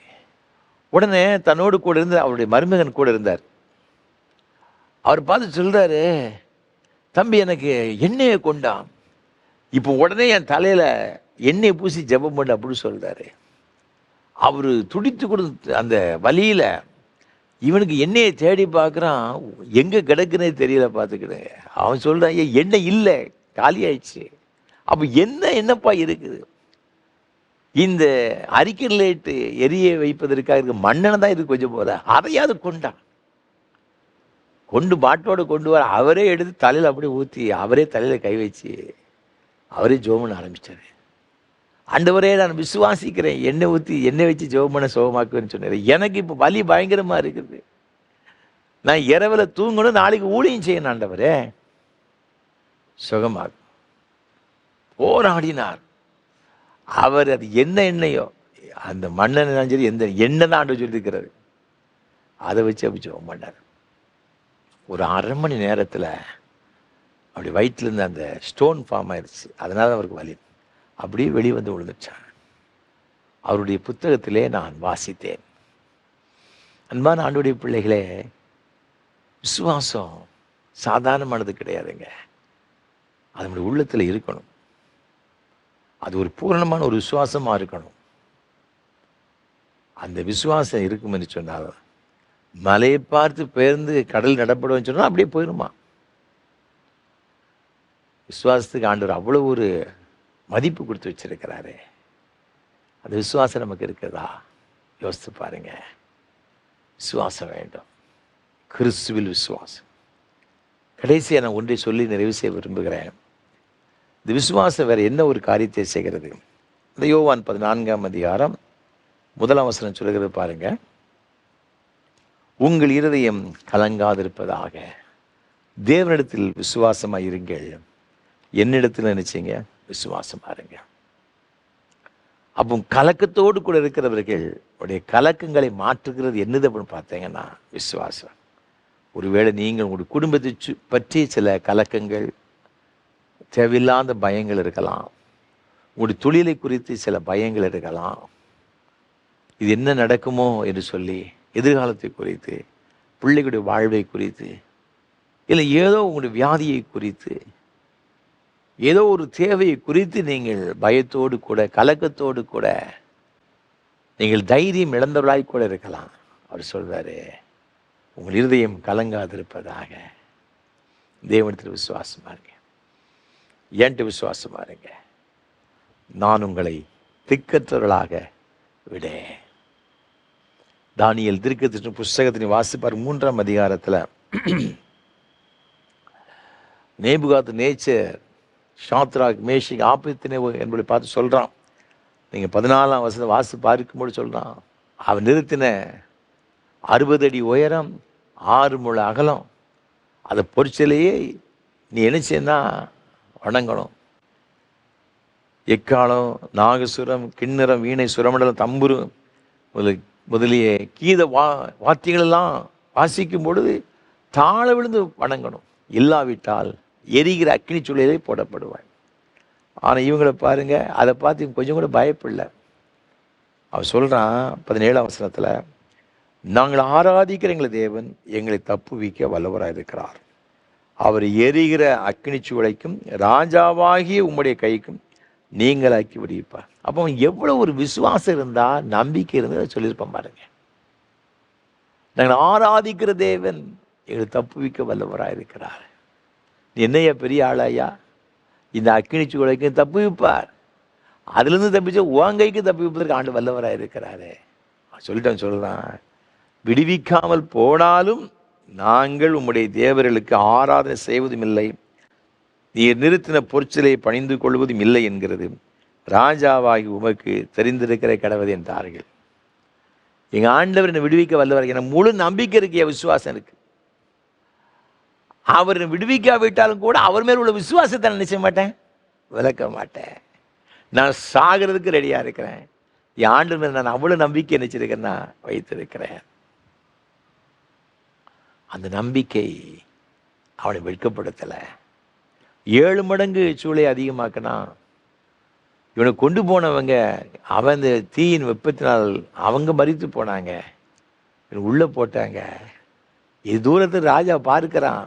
[SPEAKER 1] உடனே தன்னோடு கூட இருந்து அவருடைய மருமகன் கூட இருந்தார். அவர் பார்த்து சொல்றாரு, தம்பி எனக்கு எண்ணெயை கொண்டான், இப்போ உடனே என் தலையில் எண்ணெயை பூசி ஜெபம் பண்ண அப்படின்னு சொல்றாரு. அவர் துடித்து கொடுத்து அந்த வலியில் இவனுக்கு எண்ணெயை தேடி பார்க்குறான், எங்கே கிடக்குன்னே தெரியல. பார்த்துக்கிடுங்க. அவன் சொல்கிறான், எண்ணெய் இல்லை, காலி ஆயிடுச்சு. அப்போ என்னப்பா இருக்குது? இந்த அரிக்கன் லைட்டு எரிய வைப்பதற்காக இருக்க மண்ணெண்ணெய் தான் இதுக்கு கொஞ்சம் போல, அதையாவது கொண்டான். பாட்டோடு கொண்டு வர அவரே எடுத்து தலையில் அப்படியே ஊற்றி அவரே தலையில் கை வச்சு அவரே ஜெபம் பண்ண ஆரம்பிச்சாரு. ஆண்டவரே நான் விசுவாசிக்கிறேன், எண்ணெய் ஊற்றி எண்ணெய் வச்சு ஜெபம் பண்ண சுகமாக்குவேன்னு சொன்னார். எனக்கு இப்போ வலி பயங்கரமாக இருக்குது, நான் இரவில் தூங்கணும், நாளைக்கு ஊழியம் செய்யணும், ஆண்டவரே சுகமாகும். போராடினார் அவர். அது என்ன எண்ணெயோ அந்த மண்ணெண்ணெய் சரி எந்த எண்ணெய் தான் ஆண்டு சொல்லியிருக்கிறாரு, அதை வச்சு அப்படி ஜெபம் பண்ணார். ஒரு 1/2 மணி நேரத்தில் அப்படி வயிற்றுலேருந்து அந்த ஸ்டோன் ஃபார்ம் ஆயிடுச்சு. அதனால அவருக்கு வலி அப்படியே வெளியே வந்து விழுந்துச்சான். அவருடைய புத்தகத்திலே நான் வாசித்தேன். அன்பான ஆண்டவருடைய பிள்ளைகளே, விசுவாசம் சாதாரணமானது கிடையாதுங்க. அது நம்முடைய உள்ளத்தில் இருக்கணும். அது ஒரு பூரணமான ஒரு விசுவாசமாக இருக்கணும். அந்த விசுவாசம் இருக்கும் என்று சொன்னால் மலையை பார்த்து பெயர்ந்து கடல் நடப்படுவேன்னு சொன்னால் அப்படியே போயிடுமா. விசுவாசத்துக்கு ஆண்டவர் அவ்வளோ ஒரு மதிப்பு கொடுத்து வச்சிருக்கிறாரு. அந்த விசுவாசம் நமக்கு இருக்கிறதா யோசித்து பாருங்க. விசுவாசம் வேண்டும், கிறிஸ்துவில் விசுவாசம். கடைசியாக நான் ஒன்றை சொல்லி நிறைவு செய்ய விரும்புகிறேன். இந்த விசுவாசம் வேறு என்ன ஒரு காரியத்தை செய்கிறது? இந்த யோவான் 14ஆம் அதிகாரம் 1ஆம் வசனம் சொல்கிறது பாருங்க. உங்கள் இருதயம் கலங்காதிருப்பதாக, தேவனிடத்தில் விசுவாசமாக இருங்கள், என்னிடத்தில் நினைச்சிங்க விசுவாசமாக இருங்க. அப்போ கலக்கத்தோடு கூட இருக்கிறவர்கள் உடைய கலக்கங்களை மாற்றுகிறது என்னது அப்படின்னு பார்த்தீங்கன்னா விசுவாசம். ஒருவேளை நீங்கள் உங்களுடைய குடும்பத்தை பற்றி சில கலக்கங்கள், தேவையில்லாத பயங்கள் இருக்கலாம். உங்களுடைய தொழிலை குறித்து சில பயங்கள் இருக்கலாம். இது என்ன நடக்குமோ என்று சொல்லி, எதிர்காலத்தை குறித்து, பிள்ளைகளுடைய வாழ்வை குறித்து, இல்லை ஏதோ உங்களுடைய வியாதியை குறித்து, ஏதோ ஒரு தேவையை குறித்து நீங்கள் பயத்தோடு கூட கலக்கத்தோடு கூட நீங்கள் தைரியம் இழந்தவர்களாய் கூட இருக்கலாம். அவர் சொல்வார், உங்கள் இருதயம் கலங்காதிருப்பதாக, தேவனிடத்தில் விசுவாசமாக இருங்க, என்கிட்ட விசுவாசமாக இருங்க, நான் உங்களை திக்கற்றவர்களாக விடேன். தானியேல் தீர்க்கதரிசன புஸ்தகத்தின் வாசிப்பார் 3ஆம் அதிகாரத்தில் நேபுகாத்நேச்சர் ஷாத்ராக் மேஷக் ஆபேத்நேகோ என்பதை பார்த்து சொல்கிறான். நீங்கள் 14ஆம் வசனத்தை வாசி பார்க்கும்போது சொல்கிறான், அவன் நிறுத்தின 60 அடி உயரம் 6 முழ அகலம், அதை பொறிச்சலையே நீ என்ன செய்யனா வணங்கணும். எக்காலம், நாகசுரம், கிண்ணறம், வீணை, சுரமண்டலம், தம்புரு முதலிய கீத வாத்தியங்களெல்லாம் வாசிக்கும் பொழுது தாழ விழுந்து வணங்கணும். இல்லாவிட்டால் எரிகிற அக்கினி சூழலே போடப்படுவான். ஆனால் இவங்களை பாருங்க, அதை பார்த்து கொஞ்சம் கூட பயப்படல. அவன் சொல்கிறான் 17ஆம் வசனத்தில், நாங்கள் ஆராதிக்கிற எங்களை தேவன் எங்களை தப்புவிக்க வல்லவராக இருக்கிறார். அவர் எரிகிற அக்கினி சூளைக்கும் ராஜாவாகிய உம்முடைய கைக்கும் நீங்களாக்கி விடுவிப்பார். அப்போ எவ்வளோ ஒரு விசுவாசம் இருந்தால், நம்பிக்கை இருந்தால் சொல்லியிருப்பான் பாருங்க. நாங்கள் ஆராதிக்கிற தேவன் எங்களை தப்புவிக்க வல்லவராக இருக்கிறார். என்னையா பெரிய ஆளாயா, இந்த அக்கினி சூளைக்கும் தப்புவிப்பார், அதுலேருந்து தப்பிச்சா உங்கைக்கு தப்புவிப்பதற்கு ஆண்டு வல்லவராக இருக்கிறாரு. சொல்லிட்டான், சொல்கிறான், விடுவிக்காமல் போனாலும் நாங்கள் உம்முடைய தேவர்களுக்கு ஆராதனை செய்வதும் இல்லை, நீர் நிறுத்தின பொற்சிலை பணிந்து கொள்வதும் இல்லை என்கிறது ராஜாவாகி உமக்கு தெரிந்திருக்கிற கடவுள் என்றார்கள். எங்கள் ஆண்டவர் என்னை விடுவிக்க வல்லவர், எனக்கு முழு நம்பிக்கை இருக்கு, விசுவாசம் இருக்கு. அவர் விடுவிக்காவிட்டாலும் கூட அவர் மேல் உள்ள விசுவாசத்தை நினைச்ச மாட்டேன், விளக்க மாட்டேன். நான் சாகிறதுக்கு ரெடியாக இருக்கிறேன். என் ஆண்டு மேல் நான் அவ்வளோ நம்பிக்கை நினைச்சிருக்கேன்னா வைத்திருக்கிறேன். அந்த நம்பிக்கை அவனை வெட்கப்படுத்தலை. 7 மடங்கு சூளை அதிகமாக்கினா இவனை கொண்டு போனவங்க, அவன் இந்த தீயின் வெப்பத்தினால் அவங்க மரித்து போனாங்க, உள்ளே போட்டாங்க. இது தூரத்தில் ராஜா பார்க்கிறான்,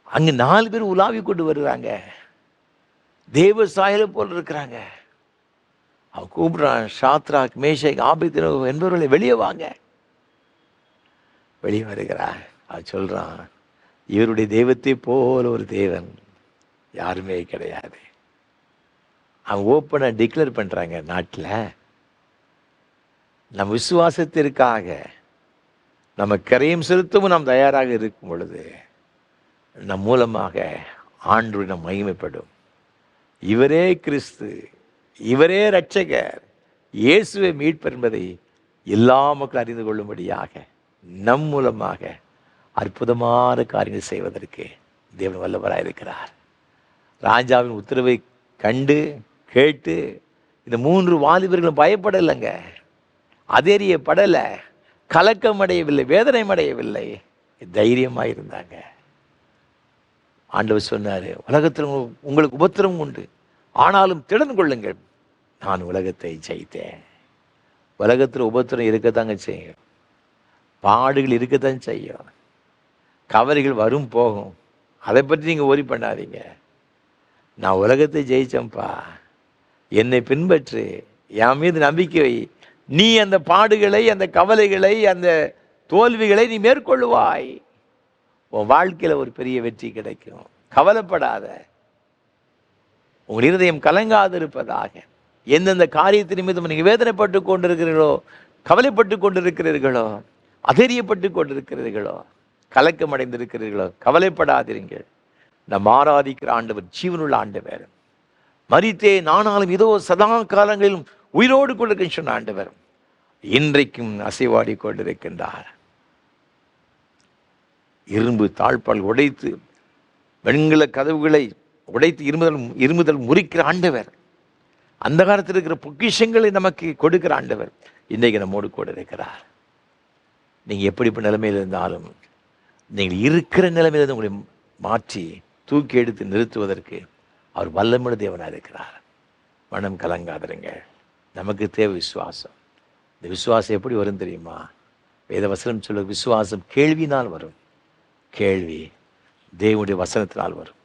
[SPEAKER 1] அங்கே 4 பேர் உலாவி கொண்டு வருகிறாங்க, தேவ சாயலை போல் இருக்கிறாங்க. அவன் கூப்பிடுறான், ஷாத்ராக் மேஷக் ஆபேத்நேகோ என்பவர்களை வெளியே வாங்க. வெளியே வருகிறான். அவன் சொல்கிறான், இவருடைய தெய்வத்தை போல ஒரு தேவன் யாருமே கிடையாது. அவன் ஓப்பனாக டிக்ளேர் பண்ணுறாங்க, நாட்டில் நம் விசுவாசத்திற்காக நம்ம கரையும் செலுத்தவும் நாம் தயாராக இருக்கும் பொழுது நம் மூலமாக ஆண்டவரை நாம் மகிமைப்படும். இவரே கிறிஸ்து, இவரே இரட்சகர், இயேசுவை மீட்பர் என்பதை எல்லா மக்களும் அறிந்து கொள்ளும்படியாக நம் மூலமாக அற்புதமான காரியங்கள் செய்வதற்கு தேவன் வல்லவராக இருக்கிறார். ராஜாவின் உத்தரவை கண்டு கேட்டு இந்த 3 வாலிபர்களும் பயப்படலைங்க, அதேரியப்படலை, கலக்கம் அடையவில்லை, வேதனை அடையவில்லை, தைரியமாக இருந்தாங்க. ஆண்டவர் சொன்னார், உலகத்தில் உங்களுக்கு உபத்திரம் உண்டு, ஆனாலும் திடன் கொள்ளுங்கள், நான் உலகத்தை ஜெயித்தேன். உலகத்தில் உபத்திரம் இருக்கத்தாங்க செய்யும், பாடுகள் இருக்கத்தான் செய்யும், கவலைகள் வரும் போகும். அதை பற்றி நீங்கள் worry பண்ணாதீங்க. நான் உலகத்தை ஜெயிச்சேன்ப்பா, என்னை பின்பற்று, என் மீது நம்பிக்கை வை, நீ அந்த பாடுகளை, அந்த கவலைகளை, அந்த தோல்விகளை நீ மேற்கொள்ளுவாய். உன் வாழ்க்கையில் ஒரு பெரிய வெற்றி கிடைக்கும். கவலைப்படாத, உங்கள் இருதயம் கலங்காது இருப்பதாக. எந்தெந்த காரியத்தின் மீது நீங்கள் வேதனைப்பட்டு கொண்டிருக்கிறீர்களோ, கவலைப்பட்டு கொண்டிருக்கிறீர்களோ, அதரியப்பட்டு கொண்டிருக்கிறீர்களோ, கலக்கம் அடைந்திருக்கிறீர்களோ, கவலைப்படாதீர்கள். நம் ஆராதிக்கிற ஆண்டவர் ஜீவனுள்ள ஆண்டவர். மரித்தேன் ஆனாலும் இதோ சதா காலங்களிலும் உயிரோடு கொண்டிருக்க சொன்ன ஆண்டவர் இன்றைக்கும் அசைவாடி கொண்டிருக்கின்றார். இரும்பு தாழ்பால் உடைத்து வெண்கல கதவுகளை உடைத்து இருமுதல் முறிக்கிற ஆண்டவர், அந்த காலத்தில் இருக்கிற பொக்கிஷங்களை நமக்கு கொடுக்கிற ஆண்டவர் இன்றைக்கு நம்மோடு கூட இருக்கிறார். நீங்கள் எப்படிப்பட்ட நிலைமையில் இருந்தாலும் நீங்கள் இருக்கிற நிலைமையிலிருந்து உங்களை மாற்றி தூக்கி எடுத்து நிறுத்துவதற்கு அவர் வல்லமுள்ள தேவனாக இருக்கிறார். மனம் கலங்காதருங்க. நமக்கு தேவை விசுவாசம். இந்த விசுவாசம் எப்படி வரும் தெரியுமா? வேத வசனம் சொல்ல விசுவாசம் கேள்வினால் வரும், கேள்வி தேவனுடைய வசனத்தினால் வரும்.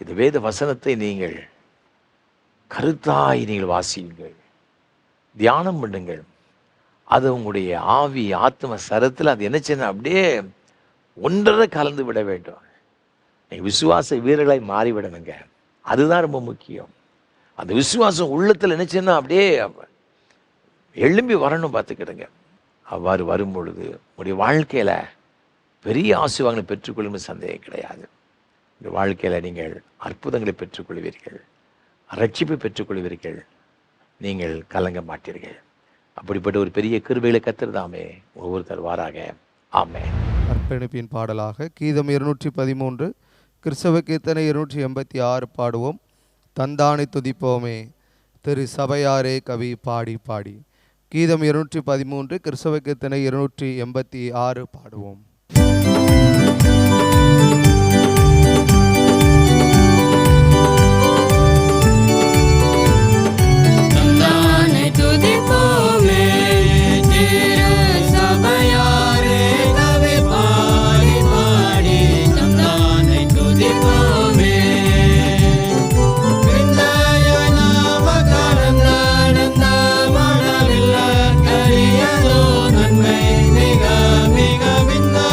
[SPEAKER 1] இந்த வேத வசனத்தை நீங்கள் கருத்தாய் நீங்கள் வாசியுங்கள், தியானம் பண்ணுங்கள். அது உங்களுடைய ஆவி ஆத்ம சரத்தில் அது என்ன செய்யணும், அப்படியே ஒன்றரை கலந்து விட வேண்டும். நீங்கள் விசுவாச வீரர்களாய் மாறிவிடணுங்க. அதுதான் ரொம்ப முக்கியம். அந்த விசுவாசம் உள்ளத்தில் என்ன செய்யணும், அப்படியே எழும்பி வரணும். பார்த்துக்கிடுங்க. அவ்வாறு வரும் பொழுது உங்களுடைய வாழ்க்கையில் பெரிய ஆசீர்வாதங்களை பெற்றுக்கொள்ளும் சந்தேகம் கிடையாது. இந்த வாழ்க்கையில் நீங்கள் அற்புதங்களை பெற்றுக்கொள்வீர்கள், ரட்சிப்பை பெற்றுக்கொள்வீர்கள், நீங்கள் கலங்க மாட்டீர்கள். அப்படிப்பட்ட ஒரு பெரிய கிருபைகளை கத்திரதாமே ஒவ்வொருத்தர் வாராக. ஆமென்.
[SPEAKER 2] அர்ப்பணிப்பின் பாடலாக கீதம் 213, கிறிஸ்தவ கீர்த்தனை 286 பாடுவோம். தந்தானை துதிப்போமே திரு சபையாரே கவி பாடி பாடி. கீதம் 213, கிறிஸ்தவ கீர்த்தனை 286 பாடுவோம்.
[SPEAKER 3] மிக மிக விண்ணா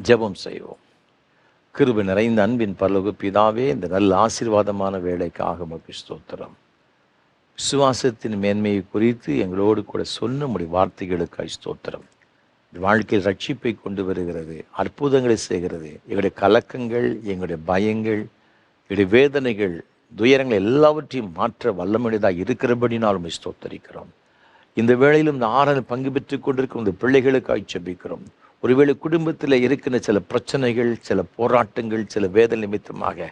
[SPEAKER 1] ஜெபம் செய்வோம். கிருபை நிறைந்த அன்பின் பரலோக பிதாவே, இந்த நல்ல ஆசீர்வாதமான வேலைக்காக உமக்கு ஸ்தோத்திரம். விசுவாசத்தின் மேன்மையை குறித்து எங்களோடு கூட சொன்ன முடிய வார்த்தைகளுக்காக ஸ்தோத்திரம். வாழ்க்கையில் ரட்சிப்பை கொண்டு வருகிறது, அற்புதங்களை செய்கிறது. எங்களுடைய கலக்கங்கள், எங்களுடைய பயங்கள், எங்களுடைய வேதனைகள், துயரங்கள் எல்லாவற்றையும் மாற்ற வல்லமையுடையதாக இருக்கிறபடினால் உம்மை ஸ்தோத்தரிக்கிறோம். இந்த வேளையிலும் இந்த ஆறால் பங்கு பெற்றுக் கொண்டிருக்கும் இந்த பிள்ளைகளுக்காக ஜெபிக்கிறோம். ஒருவேளை குடும்பத்தில் இருக்கிற சில பிரச்சனைகள், சில போராட்டங்கள், சில வேதனை நிமித்தமாக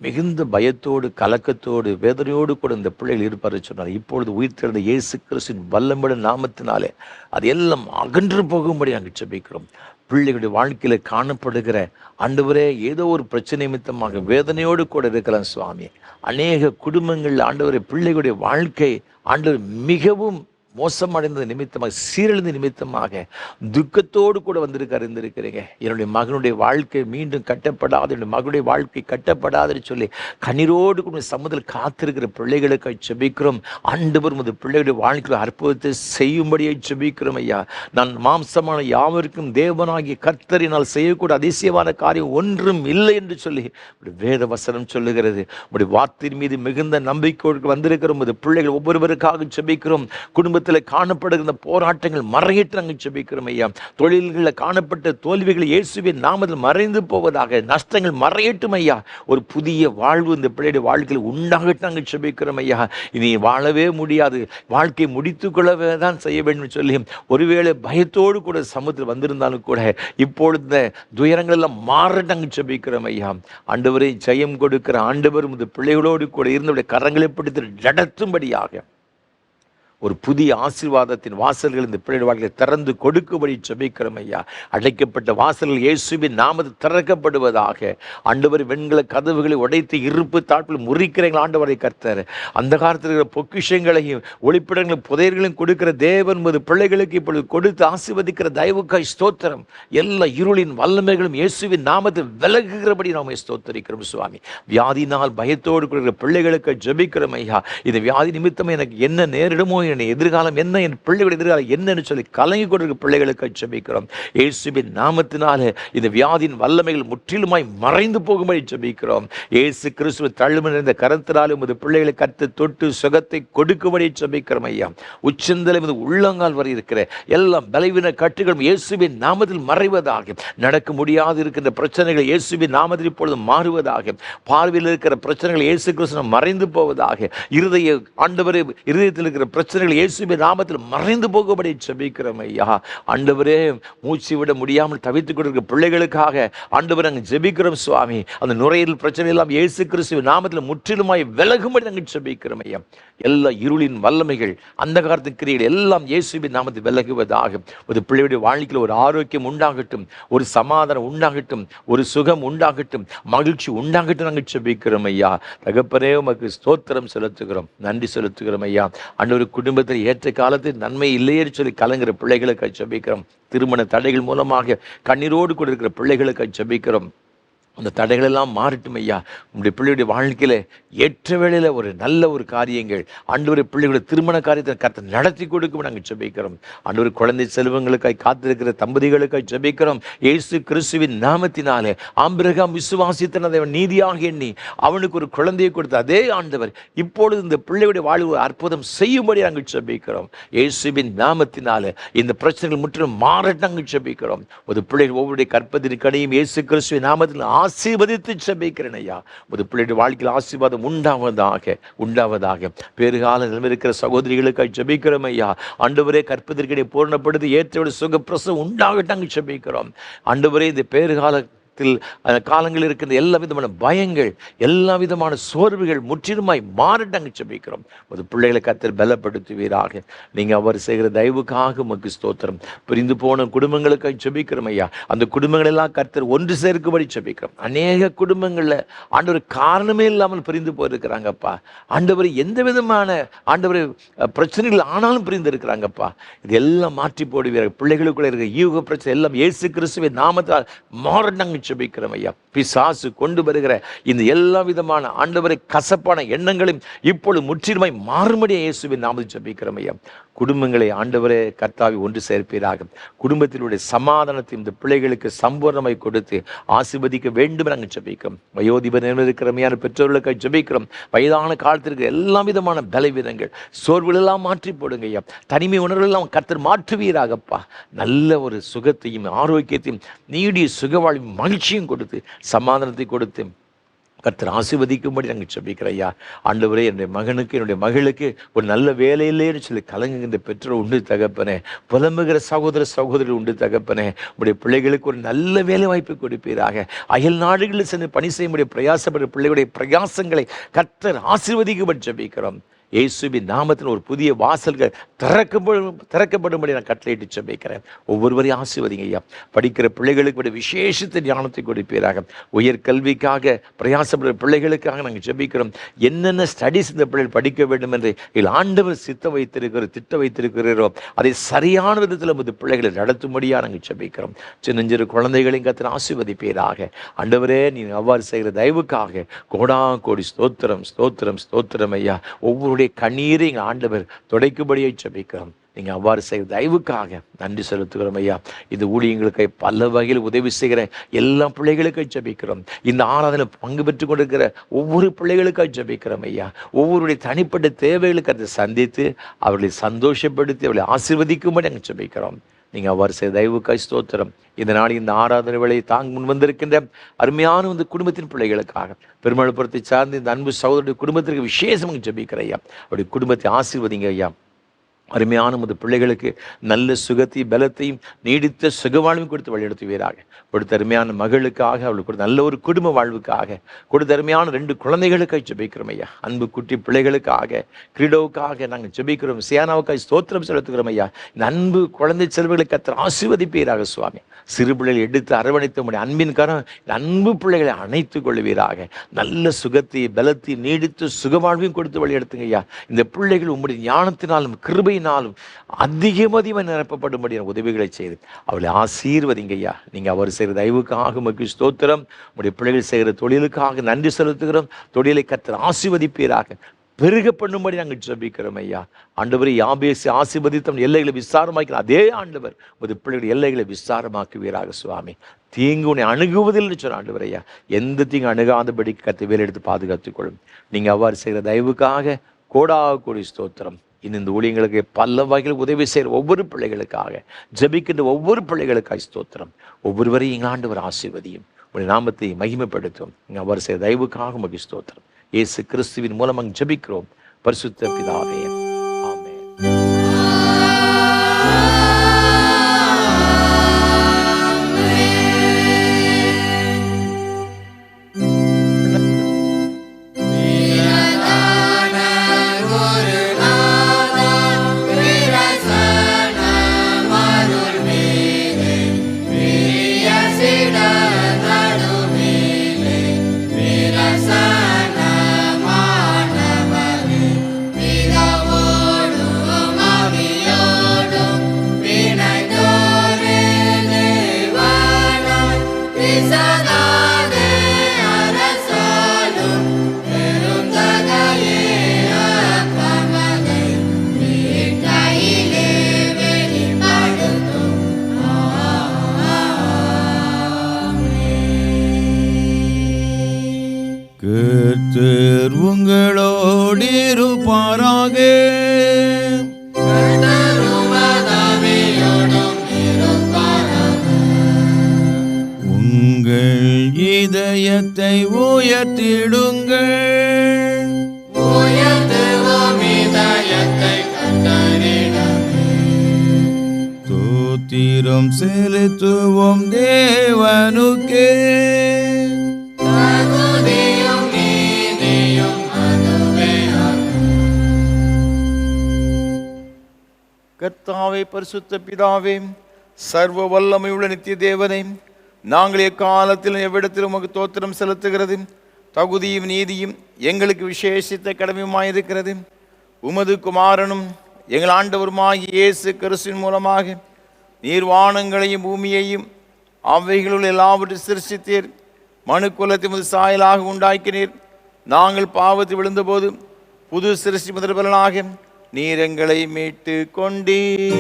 [SPEAKER 1] மிகுந்த பயத்தோடு, கலக்கத்தோடு, வேதனையோடு கூட இந்த பிள்ளைகள் இருப்பார் சொன்னார். இப்பொழுது உயிர்த்தெழுந்த இயேசு கிறிஸ்துவின் வல்லமையுள்ள நாமத்தினாலே அது எல்லாம் அகன்று போகும்படி நாங்கள் ஜெபிக்கிறோம். பிள்ளைகளுடைய வாழ்க்கையில் காணப்படுகிற ஆண்டவரே, ஏதோ ஒரு பிரச்சனை நிமித்தமாக வேதனையோடு கூட இருக்கலாம் சுவாமி. அநேக குடும்பங்கள் ஆண்டவரே, பிள்ளைகளுடைய வாழ்க்கை ஆண்டவர் மிகவும் மோசமடைந்தது நிமித்தமாக, சீரழிந்த நிமித்தமாக துக்கத்தோடு கூட இருந்திருக்கிறீங்க. என்னுடைய மகனுடைய வாழ்க்கை மீண்டும் கட்டப்படாது, என்னுடைய மகனுடைய வாழ்க்கை கட்டப்படாதுன்னு சொல்லி கண்ணீரோடு கூட சமுதில் காத்திருக்கிற பிள்ளைகளுக்கு ஜெபிக்கிறோம். ஆண்டவர் உமது பிள்ளைகளுடைய வாழ்க்கையில் அற்புதத்தை செய்யும்படியை ஜெபிக்கிறோம் ஐயா. நான் மாம்சமான யாவருக்கும் தேவனாகிய கர்த்தரினால் செய்யக்கூடிய அதிசயமான காரியம் ஒன்றும் இல்லை என்று சொல்லி வேத வசனம் சொல்லுகிறது. உடைய வார்த்தையின் மீது மிகுந்த நம்பிக்கையோடு வந்திருக்கிற உமது பிள்ளைகள் ஒவ்வொருவருக்காக ஜெபிக்கிறோம். குடும்ப காணப்படுகிற போராட்டங்கள் மறையிட்டு நாங்கள் ஜெபிக்கிறோம் ஐயா. தொழில்களில் காணப்பட்ட தோல்விகள் இயேசுவின் நாமத்தில் மறைந்து போவதாக, நஷ்டங்கள் மறையட்டும் ஐயா. ஒரு புதிய வாழ்வு இந்த பிள்ளையுடைய வாழ்க்கையில் உண்டாகட்டும் நாங்கள் ஜெபிக்கிறோம் ஐயா. இனி வாழவே முடியாது, வாழ்க்கை முடித்துக் கொள்ளவே தான் செய்ய வேண்டும் சொல்லி ஒருவேளை பயத்தோடு கூட சமூகத்தில் வந்திருந்தாலும் கூட இப்பொழுது இந்த துயரங்கள் எல்லாம் மாற நாங்கள் ஜெபிக்கிறோம் ஐயா. ஆண்டவரை ஜெயம் கொடுக்கிற ஆண்டவர் இந்த பிள்ளைகளோடு கூட இருந்தவருடைய கரங்களை பிடித்து நடத்தும்படியாக ஒரு புதிய ஆசீர்வாதத்தின் வாசல்கள் இந்த பிள்ளைகள் வாழ்க்கையை திறந்து கொடுக்கும்படி ஜெபிக்கிறோம் ஐயா. அடைக்கப்பட்ட வாசல்கள் இயேசுவின் நாமத்தில் திறக்கப்படுவதாக. ஆண்டவர் வெண்கல கதவுகளை உடைத்து இருப்பு தாட்கள் முறிக்கிறீர்கள் ஆண்டவரை கர்த்தர். அந்த காலத்தில் இருக்கிற பொக்கிஷங்களையும் ஒளிப்பிடங்களையும் புதையர்களையும் கொடுக்கிற தேவன் உமது பிள்ளைகளுக்கு இப்பொழுது கொடுத்து ஆசீர்வதிக்கிற தயவுக்காய் ஸ்தோத்திரம். எல்லா இருளின் வல்லமைகளும் இயேசுவின் நாமத்தில் விலகுகிறபடி நாம் ஸ்தோத்தரிக்கிறோம் சுவாமி. வியாதினால் பயத்தோடு கொடுக்கிற பிள்ளைகளுக்கு ஜெபிக்கிறோம் ஐயா. இந்த வியாதி நிமித்தம் எனக்கு என்ன நேரிடுமோ, எதிர்காலம் என்ன, என் பிள்ளைகள் எதிர்காலம் என்னன்னு சொல்லி கலங்கி கொண்டிருக்கிற பிள்ளைகளுக்கு ஜெபிக்கிறோம். இயேசுவின் நாமத்தினாலே இந்த வியாதியின் வல்லமைகள் முற்றிலுமாய் மறைந்து போகும்படி ஜெபிக்கிறோம். இயேசு கிறிஸ்துவ தள்ளுமை நிறைந்த கரத்தினாலும் உமது பிள்ளைகளை கர்த்தர் தொட்டு சுகத்தை கொடுக்கும்படி ஜெபிக்கிறோம் ஐயா. உச்சந்தலை மீது உள்ளங்கால் வரை இருக்கிற எல்லா பலவீன கட்டுகளும் இயேசுவின் நாமத்தில் மறைவதாக. நடக்க முடியாது இருக்கின்ற பிரச்சனைகள் இயேசுவின் நாமத்தில் இப்பொழுது மாறுவதாக. பார்வையில் இருக்கிற பிரச்சனைகள் இயேசு கிறிஸ்து மறைந்து போவதாக. இருதயத்தில் இருக்கிற பிரச்சனைகள் இயேசுவின் நாமத்தில் மறைந்து போகும்படி ஜெபிக்கிறோம் ஐயா. ஆண்டவரே, மூச்சு விட முடியாமல் தவித்துக் கொண்டிருக்கிற பிள்ளைகளுக்காக ஆண்டவரே நாங்கள் ஜெபிக்கிறோம் சுவாமி. அந்த நுரையீரல் பிரச்சனை எல்லாம் இயேசு கிறிஸ்துவின் நாமத்தில் முற்றிலுமாய் விலகும்படி நாங்கள் ஜெபிக்கிறோம் ஐயா. எல்லா இருளின் வல்லமைகள், அந்த காலத்தின் கிரியைகள் எல்லாம் இயேசுவின் நாமத்தில் விலகுவதாக. ஒரு பிள்ளையுடைய வாழ்க்கையில் ஒரு ஆரோக்கியம் உண்டாகட்டும், ஒரு சமாதானம் உண்டாகட்டும், ஒரு சுகம் உண்டாகட்டும், மகிழ்ச்சி உண்டாகட்டும் நாங்கள் ஜெபிக்கிறோம் ஐயா. தகப்பனே, உமக்கு ஸ்தோத்திரம் செலுத்துகிறோம், நன்றி செலுத்துகிறோம் ஐயா. அன்னொரு குடும்பத்தில் ஏற்ற காலத்தில் நன்மை இல்லையே சொல்லி கலங்குற பிள்ளைகளுக்கு ஜெபிக்கிறோம். திருமண தடைகள் மூலமாக கண்ணீரோடு கூட இருக்கிற பிள்ளைகளுக்கு ஜெபிக்கிறோம். அந்த தடைகள் எல்லாம் மாறட்டும் ஐயா. உங்களுடைய பிள்ளையுடைய வாழ்க்கையில் ஏற்ற வேளையில் ஒரு நல்ல ஒரு காரியங்கள் ஆண்டவருடைய பிள்ளைகளுடைய திருமண காரியத்தை கர்த்தர் நடத்தி கொடுக்கும் நாங்கள் ஜெபிக்கிறோம். ஆண்டவர் குழந்தை செல்வங்களுக்காய் காத்திருக்கிற தம்பதிகளுக்காய் ஜெபிக்கிறோம். இயேசு கிறிஸ்துவின் நாமத்தினாலே ஆபிரகாம் விசுவாசித்தன தேவன் நீதியாக எண்ணி அவனுக்கு ஒரு குழந்தையை கொடுத்த அதே ஆண்டவர் இப்பொழுது இந்த பிள்ளையுடைய வாழ்வு அற்புதம் செய்யும்படி நாங்கள் ஜெபிக்கிறோம். இயேசுவின் நாமத்தினாலே இந்த பிரச்சனைகள் முற்றிலும் மாறட்டும் நாங்கள் ஜெபிக்கிறோம். ஒரு பிள்ளைகள் ஒவ்வொருடைய கற்பதிற்கடையும் இயேசு கிறிஸ்துவின் நாமத்தில் ஆசீர்வதித்து ஜெபிக்கிறேன் ஐயா. ஒரு பிள்ளையுடைய வாழ்க்கையில் ஆசீர்வாதம் உண்டாவதாக. பேறுகால இருக்கிற சகோதரிகளுக்கு ஜெபிக்கிறோம் ஐயா. ஆண்டவரே, கற்பதற்கிடையே பூர்ணப்படுத்தி ஏற்றோடு சுகப்பிரசவம் உண்டாகட்டாங்க ஜெபிக்கிறோம். ஆண்டவரே, இந்த பேறுகால காலங்களில் இருக்கின்ற எல்லா விதமான பயங்கள், எல்லா விதமான சோர்வுகள் முற்றிலுமாய் மாறட்டாங்க ஜெபிக்கிறோம். ஒரு பிள்ளைகளை கர்த்தர் பலப்படுத்துவீராக. நீங்கள் அவர் செய்கிற தயவுக்காக உமக்கு ஸ்தோத்திரம். பிரிந்து போன குடும்பங்களுக்காக ஜெபிக்கிறோம் ஐயா. அந்த குடும்பங்கள் எல்லாம் கர்த்தர் ஒன்று சேர்க்கும்படி ஜெபிக்கிறோம். அநேக குடும்பங்களில் ஆண்டவர் காரணமே இல்லாமல் பிரிந்து போயிருக்கிறாங்கப்பா. ஆண்டவர் எந்த விதமான ஆண்டவர் பிரச்சனைகள் ஆனாலும் பிரிந்து இருக்கிறாங்கப்பா. இது எல்லாம் மாற்றி போடுவீர்கள். பிள்ளைகளுக்குள்ள இருக்கிற ஈக பிரச்சனை எல்லாம் இயேசு கிறிஸ்துவின் நாமத்தால் மாறட்டாங்க
[SPEAKER 4] நாங்கள் ஜெபிக்கிறோம் ஐயா. பிசாசு கொண்டு வருகிற இந்த எல்லா விதமான ஆண்டவரை கசப்பான எண்ணங்களையும் இப்பொழுது முற்றிலுமாய் மாறுபடியே இயேசுவின் நாமத்தில் ஜெபிக்கிறோம் ஐயா. குடும்பங்களை ஆண்டவரே கர்த்தாவை ஒன்று சேர்ப்பீராக. குடும்பத்தினுடைய சமாதானத்தை இந்த பிள்ளைகளுக்கு சம்பூர்ணமாய் கொடுத்து ஆசீர்வதிக்க வேண்டும் நாங்கள் ஜெபிக்கிறோம். வயோதிபர் இருக்கிறமையான பெற்றோர்களுக்காக ஜெபிக்கிறோம். வயதான காலத்திற்கு எல்லா விதமான பலவீனங்கள் சோர்வுகளெல்லாம் மாற்றி போடுங்க ஐயா. தனிமை உணர்வுகளெல்லாம் கர்த்தர் மாற்றுவீராகப்பா. நல்ல ஒரு சுகத்தையும் ஆரோக்கியத்தையும் நீடிய சுகவாழ்வும் மகிழ்ச்சியும் கொடுத்து சமாதானத்தை கொடுத்து கர்த்தர் ஆசீர்வதிக்கும்படி நாங்கள் ஜெபிக்கிறோம் ஐயா. ஆண்டவரே, என்னுடைய மகனுக்கு என்னுடைய மகளுக்கு ஒரு நல்ல வேலை இல்லைன்னு சொல்லி கலங்குகின்ற பெற்றோர் உண்டு தகப்பனே. புலம்புகிற சகோதர சகோதரி உண்டு தகப்பனே. உடைய பிள்ளைகளுக்கு ஒரு நல்ல வேலை வாய்ப்பு கொடுப்பீராக. அயல் நாடுகளில் சென்று பணி செய்ய பிரயாசப்படுற பிள்ளைகளுடைய பிரயாசங்களை கர்த்தர் ஆசீர்வதிக்கும்படி ஜெபிக்கிறோம். இயேசுவின் நாமத்தில் ஒரு புதிய வாசல்கள் திறக்கப்படும்படி நான் கட்டளையிட்டு ஜெபிக்கிறேன். ஒவ்வொருவரையும் ஆசீர்வதிங்க ஐயா. படிக்கிற பிள்ளைகளுக்கு விசேஷத்தை ஞானத்தை கொடுப்பீராக. உயர்கல்விக்காக பிரயாசப்படுற பிள்ளைகளுக்காக நாங்கள் ஜெபிக்கிறோம். என்னென்ன ஸ்டடீஸ் இந்த பிள்ளைகள் படிக்க வேண்டும் என்று ஆண்டவர் திட்டம் வைத்திருக்கிறோம் அதை சரியான விதத்தில் இந்த பிள்ளைகளை நடத்தும்படியாக நாங்கள் ஜெபிக்கிறோம். சின்னஞ்சிறு குழந்தைகளையும் கர்த்தர் ஆசீர்வதிப்பீராக. ஆண்டவரே, நீ அவ்வாறு செய்கிற தயவுக்காக கோடா கோடி ஸ்தோத்திரம் ஸ்தோத்திரம் ஸ்தோத்திரம் ஐயா. ஒவ்வொருடைய கண்ணீரை எங்கள் ஆண்டவர் துடைக்கும்படியை ஜெபிக்கிறோம். நீங்கள் அவ்வாறு செய்கிற தயவுக்காக நன்றி செலுத்துகிறோம் ஐயா. இந்த ஊழியங்களுக்கு பல வகையில் உதவி செய்கிற எல்லா பிள்ளைகளுக்கும் ஜெபிக்கிறோம். இந்த ஆராதனை பங்கு பெற்று கொண்டிருக்கிற ஒவ்வொரு பிள்ளைகளுக்காக ஜெபிக்கிறோம் ஐயா. ஒவ்வொருடைய தனிப்பட்ட தேவைகளுக்கு அதை சந்தித்து அவர்களை சந்தோஷப்படுத்தி அவர்களை ஆசீர்வதிக்கும்படி நாங்கள் ஜெபிக்கிறோம். நீங்கள் அவ்வாறு செய்த தயவுக்காய் ஸ்தோத்திரம். இந்த நாள் இந்த ஆராதனை வேளையை முன் வந்திருக்கின்ற அருமையான இந்த குடும்பத்தின் பிள்ளைகளுக்காக பெருமாள்புரத்தை சார்ந்து இந்த அன்பு சகோதரருடைய குடும்பத்திற்கு விசேஷமாக ஜெபிக்கிறேன் ஐயா. அவருடைய குடும்பத்தை ஆசீர்வதிங்க ஐயா. அருமையான முது பிள்ளைகளுக்கு நல்ல சுகத்தையும் பலத்தையும் நீடித்த சுகவாழ்வையும் கொடுத்து வழிநடத்துவீராக. கொடுத்த அருமையான மகளுக்காக அவளுக்கு கொடுத்த நல்ல ஒரு குடும்ப வாழ்வுக்காக கொடுத்த அருமையான 2 குழந்தைகளுக்காக ஜெபிக்கிறோம் ஐயா. அன்பு குட்டி பிள்ளைகளுக்காக கிரீடோவுக்காக நாங்கள் ஜெபிக்கிறோம். சியானாவுக்காக ஸ்தோத்திரம் செலுத்துகிறோம் ஐயா. இந்த அன்பு குழந்தை செல்வங்களை கர்த்தர் ஆசீர்வதிப்பீராக சுவாமி. சிறு பிள்ளைகளை எடுத்து அரவணைத்த முடியும் அன்பின் காரணம் இந்த அன்பு பிள்ளைகளை அணைத்துக் கொள்வீராக. நல்ல சுகத்தை பலத்தை நீடித்து சுகவாழ்வையும் கொடுத்து வழி எடுத்துங்க ஐயா. இந்த பிள்ளைகள் உங்களுடைய ஞானத்தினாலும் கிருபையினாலும் அதிகமாக நிரப்பப்படும்படி உதவிகளை செய்து அவளை ஆசீர்வதிங்க ஐயா. நீங்கள் அவர் செய்கிற தயவுக்காக உமக்கு ஸ்தோத்திரம். உங்களுடைய பிள்ளைகள் செய்கிற தொழிலுக்காக நன்றி செலுத்துகிறோம். தொழிலை கர்த்தர் ஆசீர்வதிப்பீராக. பெருக பண்ணும்படி நாங்கள் ஜெபிக்கிறோம் ஐயா. ஆண்டவரை யாபேசி ஆசீர்வதித்த எல்லைகளை விசாரமாக்கிற அதே ஆண்டவர் உமது பிள்ளைகளுடைய எல்லைகளை விசாரமாக்குவீராக சுவாமி. தீங்கு உன்னை அணுகுவதில்லை சொன்ன ஆண்டவர் ஐயா. எந்த தீங்கு அணுகாதபடிக்கு கர்த்தர் வேலை எடுத்து பாதுகாத்துக்கொள்ளும். நீங்கள் அவ்வாறு செய்கிற தயவுக்காக கோடா கோடி ஸ்தோத்திரம். இந்த ஊழியங்களுக்கு பல வகையில் உதவி செய்கிற ஒவ்வொரு பிள்ளைகளுக்காக ஜெபிக்கின்ற ஒவ்வொரு பிள்ளைகளுக்காக ஸ்தோத்திரம். ஒவ்வொருவரையும் எங்கள் ஆண்டவர் ஆசீர்வதியும் உடைய நாமத்தை மகிமைப்படுத்தும். நீங்கள் அவர் செய்கிற தயவுக்காக உமக்கு ஸ்தோத்திரம். இயேசு கிறிஸ்துவின் மூலம் ஜெபிக்கிறோம் பரிசுத்த பிதாவே, ஆமென்.
[SPEAKER 5] கர்த்தர் உங்களோடு இருப்பாராக. உங்கள் இதயத்தை உயர்த்திடுங்கள். ஸ்தோத்திரம் செலுத்துவோம் தேவனுக்கே.
[SPEAKER 1] கர்த்தாவே, பரிசுத்த பிதாவே, சர்வ வல்லமையுள்ள நித்திய தேவனே, நாங்கள் எக்காலத்திலும் எவ்விடத்திலும் உமக்கு தோத்திரம் செலுத்துகிறது தகுதியும் நீதியும் எங்களுக்கு விசேஷித்த கடமையுமாயிருக்கிறது. உமது குமாரனும் எங்கள் ஆண்டவருமாகிய இயேசு கிறிஸ்துவின் மூலமாக நீர் வானங்களையும் பூமியையும் அவைகளுள் எல்லாவற்றையும் சிருஷ்டித்தீர். மனு குலத்தை முதல் சாயலாக உண்டாக்கினீர். நாங்கள் பாவத்தில் விழுந்தபோது புது சிருஷ்டி முதல் பலனாக நீர் எங்களை மீட்டு கொண்டீர்.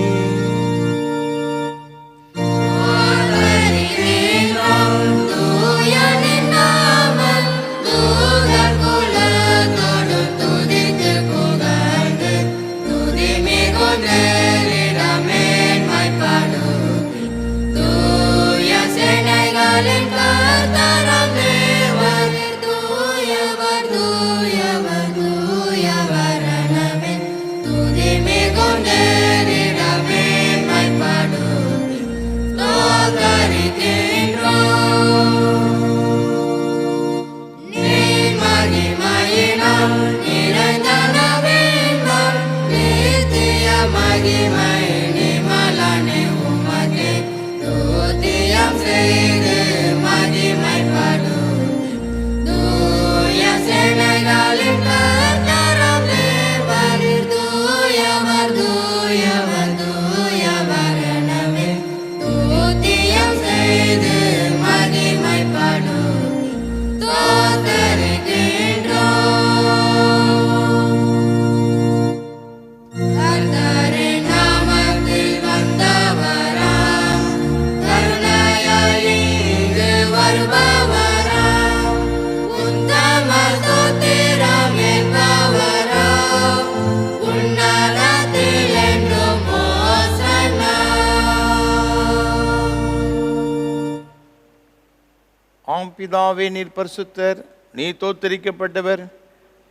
[SPEAKER 1] பிதாவே, நீர் பரிசுத்தர், நீர் தோத்தரிக்கப்பட்டவர்.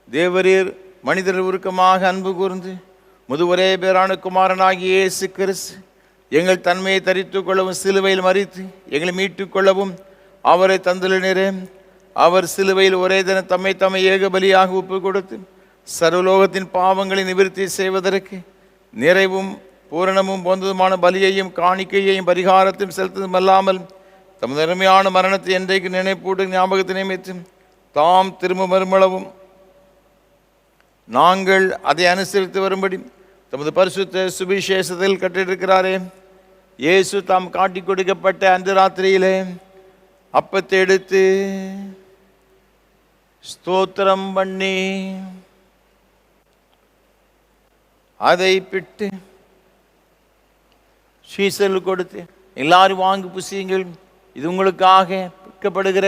[SPEAKER 1] தேவரீர் மனிதர் உருக்கமாக அன்பு கூர்ந்து முதுவரே பேரான குமாரனாகிய இயேசு கிறிஸ்து எங்கள் தன்மையை தரித்துக் கொள்ளவும் சிலுவையில் மறித்து எங்களை மீட்டுக் கொள்ளவும் அவரை தந்துள்ளனரே. அவர் சிலுவையில் ஒரே தினம் தம்மை ஏக பலியாக ஒப்பு கொடுத்து சர்வலோகத்தின் பாவங்களை நிவர்த்தி செய்வதற்கு நிறைவும் பூரணமும் போன்றதுமான பலியையும் காணிக்கையையும் பரிகாரத்தையும் செலுத்ததும் அல்லாமல் தமது அருமையான மரணத்தை என்றைக்கு நினைப்பூட்டு ஞாபகத்தை நியமித்து தாம் திரும்ப மறுமளவும் நாங்கள் அதை அனுசரித்து வரும்படி தமது பரிசுத்த சுவிசேஷத்தில் கட்டியிருக்கிறாரே. இயேசு தாம் காட்டி கொடுக்கப்பட்ட அந்த ராத்திரியிலே அப்பத்தை எடுத்து ஸ்தோத்திரம் பண்ணி அதை பிட்டு சீசல் கொடுத்து, எல்லாரும் வாங்கி புசியுங்கள், இது உங்களுக்காக விற்கப்படுகிற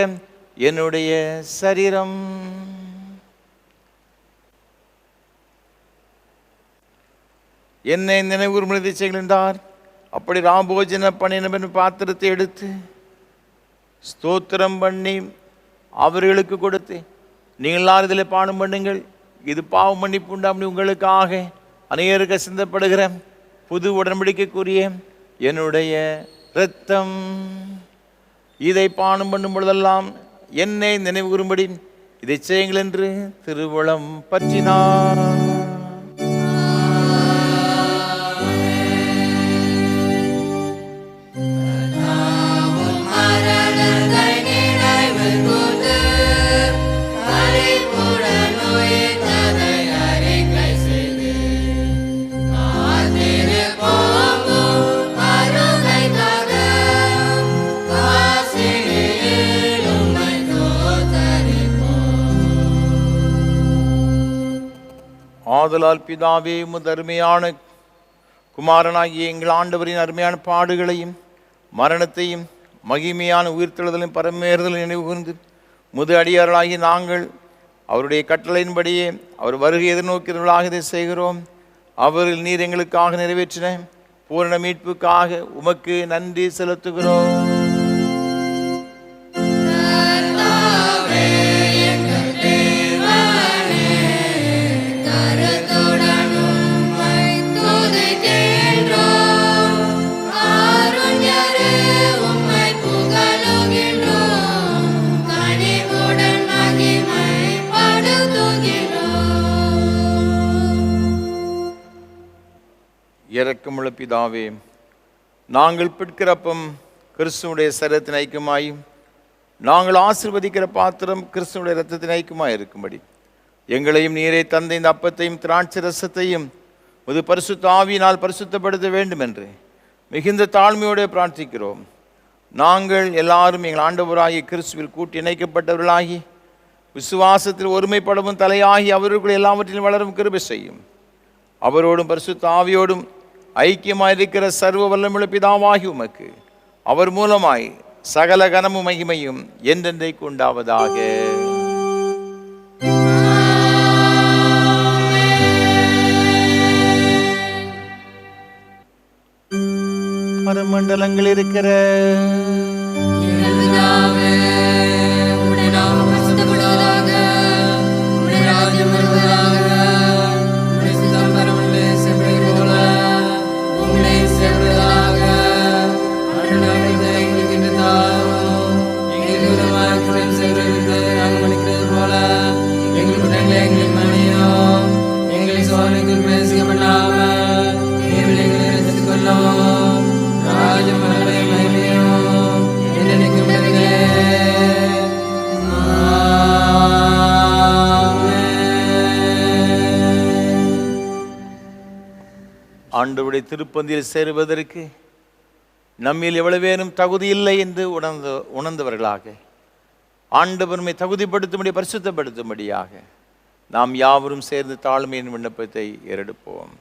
[SPEAKER 1] என்னுடைய சரீரம். என்னை நினைவுறும்படி செய்யுங்கள் என்றார். அப்படி ராம்போஜன பண்ணின பாத்திரத்தை எடுத்து ஸ்தோத்திரம் பண்ணி அவர்களுக்கு கொடுத்து, நீங்கள் எல்லாரும் இதில் பானம் பண்ணுங்கள், இது பாவ மன்னிப்பு உண்டாமணி உங்களுக்காக அநேகருக்கு சிந்தப்படுகிற புது உடன்படிக்கைக்குரிய என்னுடைய இரத்தம். இதை பானம் பண்ணும் பொழுதெல்லாம் என்னை நினைவு கூறும்படி இதை செய்யுங்கள் என்று திருவுளம் பற்றினார். ஆதலால் பிதாவே, உமது அருமையான குமாரனாகிய எங்கள் ஆண்டவரின் அருமையான பாடுகளையும் மரணத்தையும் மகிமையான உயிர்த்தெழுதலையும் பரமேறுதலை நினைவு கூர்ந்து முது அடியார்களாகி நாங்கள் அவருடைய கட்டளையின்படியே அவர் வருகை எதிர்நோக்கிறவர்களாக இதை செய்கிறோம். அவர்கள் நீர் எங்களுக்காக நிறைவேற்றின பூரண மீட்புக்காக உமக்கு நன்றி செலுத்துகிறோம். இரக்கமுள்ள பிதாவே, நாங்கள் பிற்கிறப்பம் கிறிஸ்துவனுடைய சரீரத்தின் ஐக்கியமாயும் நாங்கள் ஆசீர்வதிக்கிற பாத்திரம் கிறிஸ்துவனுடைய இரத்தத்தின் ஐக்கியமாய் இருக்கும்படி எங்களையும் நீரை தந்த இந்த அப்பத்தையும் திராட்சை ரசத்தையும் ஒரு பரிசுத்த ஆவியினால் பரிசுத்தப்படுத்த வேண்டும் என்று மிகுந்த தாழ்மையோடு பிரார்த்திக்கிறோம். நாங்கள் எல்லாரும் எங்கள் ஆண்டவராகிய கிறிஸ்துவில் கூட்டி இணைக்கப்பட்டவர்களாகி விசுவாசத்தில் ஒருமைப்படவும் தலையாகி அவருக்குள் எல்லாவற்றிலும் வளரும் கிருபை செய்யும். அவரோடும் பரிசுத்த ஆவியோடும் ஐக்கியமாயிருக்கிற சர்வ வல்லமுள்ள பிதாவாகி உமக்கு அவர் மூலமாய் சகல கனமும் மகிமையும் என்றென்றைக்கு உண்டாவதாக. பரமண்டலங்கள் இருக்கிற
[SPEAKER 3] எங்கள் பிதாவே, உம்முடைய நாமம் பரிசுத்தப்படுவதாக. உம்முடைய ராஜ்யம் வருவதாக. உம்முடைய சித்தம் பரமண்டலே செப்படி போல பூமியிலே செப்படுவதாக. அன்றாட எங்களுக்கு இன்று தாரும். எங்களுக்கு விரோதமாய் குற்றம் செய்கிறவர்களுக்கு நாங்கள் மன்னிக்கிறது போல எங்கள் குற்றங்களை எங்களுக்கு மன்னியும். எங்களை சோதனைக்கு பிரவேசிக்க பண்ணாமல் தீமையில் எங்களை ரட்சித்துக் கொள்ளும். ராஜ்யம் மகிமையும் மகிமையும் என்றென்றைக்கும் உள்ளதே.
[SPEAKER 1] ஆண்டவருடைய திருப்பந்தியில் சேருவதற்கு நம்மில் எவ்வளவேனும் தகுதி இல்லை என்று உணர்ந்தவர்களாக ஆண்டவருமை தகுதிப்படுத்தும்படி பரிசுத்தப்படுத்தும்படியாக நாம் யாவரும் சேர்ந்து தாழ்மையின் விண்ணப்பத்தை ஏறெடுப்போம்.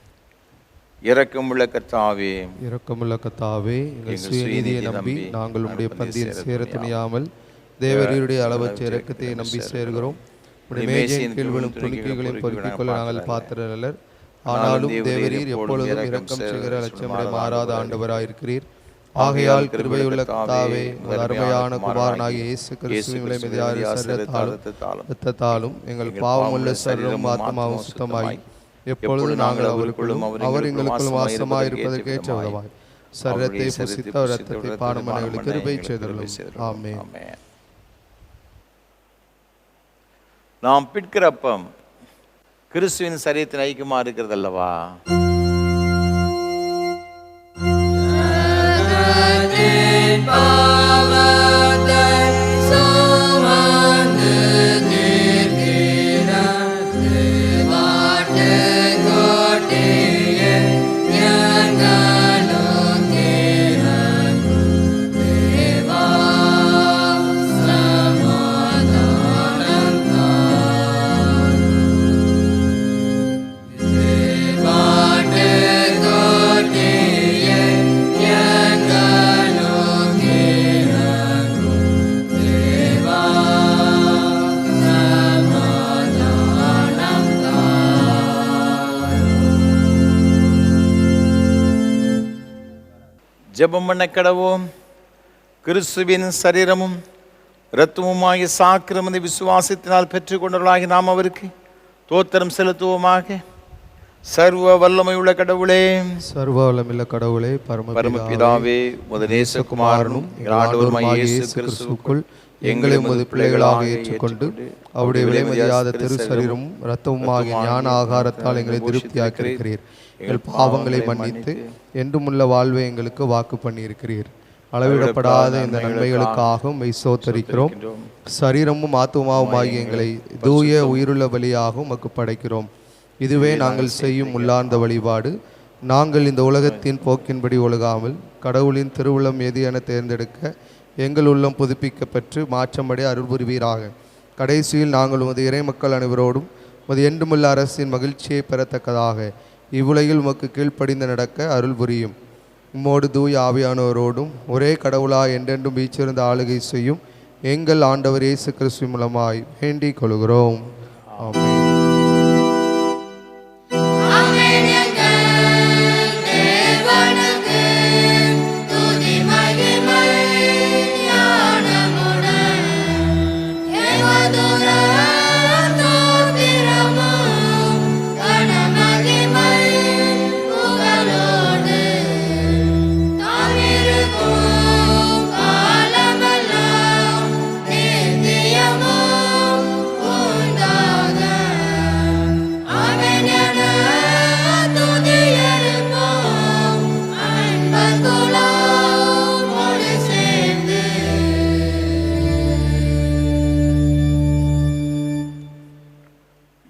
[SPEAKER 1] இரக்கமுள்ள கர்த்தாவே,
[SPEAKER 2] இரக்கமுள்ள கர்த்தாவே, எங்கள் சுயநீதியை நம்பி நாங்கள் உம்முடைய பந்தியில் சேர துணியாமல் தேவரீருடைய அளவற்ற இரக்கத்தை நம்பி சேர்கிறோம். உம்முடைய மேஜையின் கீழ் விழும் துணிக்கைகளையும் பொறுக்கிக் கொள்ள நாங்கள் பாத்திரர். ஆனாலும் தேவரீர் எப்பொழுதும் இரக்கம் செய்கிற லட்சமுறை மாறாத ஆண்டவராயிருக்கிறீர். ஆகையால் கிருபையுள்ள கர்த்தாவே, உமது அருமையான குமாரனாகிய இயேசு கிறிஸ்துவின் விலைமதியான இரத்தத்தாலும் எங்கள் பாவமுள்ள சரீரமும் ஆத்மாவும் சுத்தமாய் எப்பொழுது நாங்கள் அவருக்குள்ளும் அவர் எங்களுக்குள்ளும் வாசமாய் இருப்பதற்கு ஏற்ற விதமாய் சரீரத்தை புசித்த இரத்தத்தை பானமனைகளுக்கு கிருபை செய்தருளும். ஆமென்.
[SPEAKER 1] நாம் பிற்கிற அப்பம் கிறிஸ்துவின் சரீரத்தின் ஐக்கியமா இருக்கிறது அல்லவா? ஜெபம் பண்ண கடவோம். கிறிஸ்துவின் சரீரமும் இரத்தமுமாகிய சாக்கிரமத்தை விசுவாசத்தினால் பெற்றுக்கொண்டவர்களாகி நாம் அவருக்கு தோத்திரம் செலுத்துவோமாக. சர்வ வல்லமை உள்ள கடவுளே,
[SPEAKER 2] சர்வ வல்லமையுள்ள கடவுளே,
[SPEAKER 1] பரமபிதாவே, உமது நேசகுமாரனும் ஆண்டவருமாகிய இயேசு கிறிஸ்துவுக்குள்
[SPEAKER 2] எங்களை உமது பிள்ளைகளாக ஏற்றுக்கொண்டு அவருடைய விலைமதியாத திரு சரீரமும் இரத்தமுமாகிய ஞான ஆகாரத்தால் எங்களை திருப்தியாக்கியிருக்கிறீர். எங்கள் பாவங்களை மன்னித்து என்றுமுள்ள வாழ்வை எங்களுக்கு வாக்கு பண்ணியிருக்கிறீர். அளவிடப்படாத இந்த நன்மைகளுக்காகவும் மெய்சோத்தரிக்கிறோம். சரீரமும் ஆத்துமாவுமாகிய எங்களை தூய உயிருள்ள பலியாகவும் உமக்கு படைக்கிறோம். இதுவே நாங்கள் செய்யும் உள்ளார்ந்த வழிபாடு. நாங்கள் இந்த உலகத்தின் போக்கின்படி ஒழுகாமல் கடவுளின் திருவுளம் எது என தேர்ந்தெடுக்க எங்கள் உள்ளம் புதுப்பிக்கப்பெற்று மாற்றமடைய அருள் புரிவீராக. கடைசியில் நாங்கள் உமது இறைமக்கள் அனைவரோடும் உமது என்றுமுள்ள அரசின் மகிழ்ச்சியை பெறத்தக்கதாக இவ்வுலகில் உமக்கு கீழ்ப்படிந்து நடக்க அருள் புரியும். உம்மோடு தூய ஆவியானவரோடும் ஒரே கடவுளாய் என்றென்றும் வீச்சிருந்த ஆளுகை செய்யும் எங்கள் ஆண்டவர் இயேசு கிறிஸ்து மூலமாய் வேண்டிக் கொள்கிறோம். ஆமென்.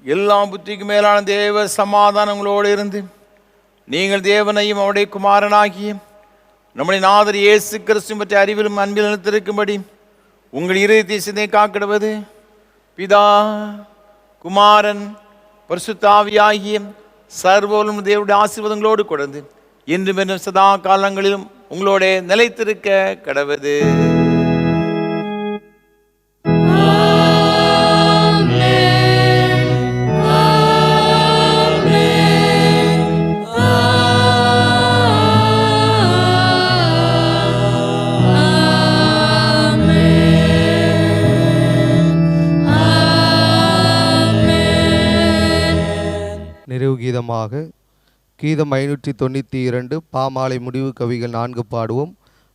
[SPEAKER 1] எல்லா புத்திக்கு மேலான தேவ சமாதானங்களோடு இருந்து நீங்கள் தேவனையும் அவருடைய குமாரனாகிய நம்முடைய நாதர் இயேசு கிறிஸ்து பற்றி அறிவிலும் அன்பில் நிலைத்திருக்கும்படி உங்கள் இதயத்தை சிந்தை காக்கிடுவது பிதா, குமாரன், பரிசுத்த ஆவியாகிய சர்வவல்லமை தேவனுடைய ஆசீர்வாதங்களோடு கொடுத்து இன்றும் என்றும் சதா காலங்களிலும் உங்களோட நிலைத்திருக்க கடவது.
[SPEAKER 2] நிறைவு கீதமாக கீதம் 592 பாமாலை முடிவு கவிகள் 4 பாடுவோம்.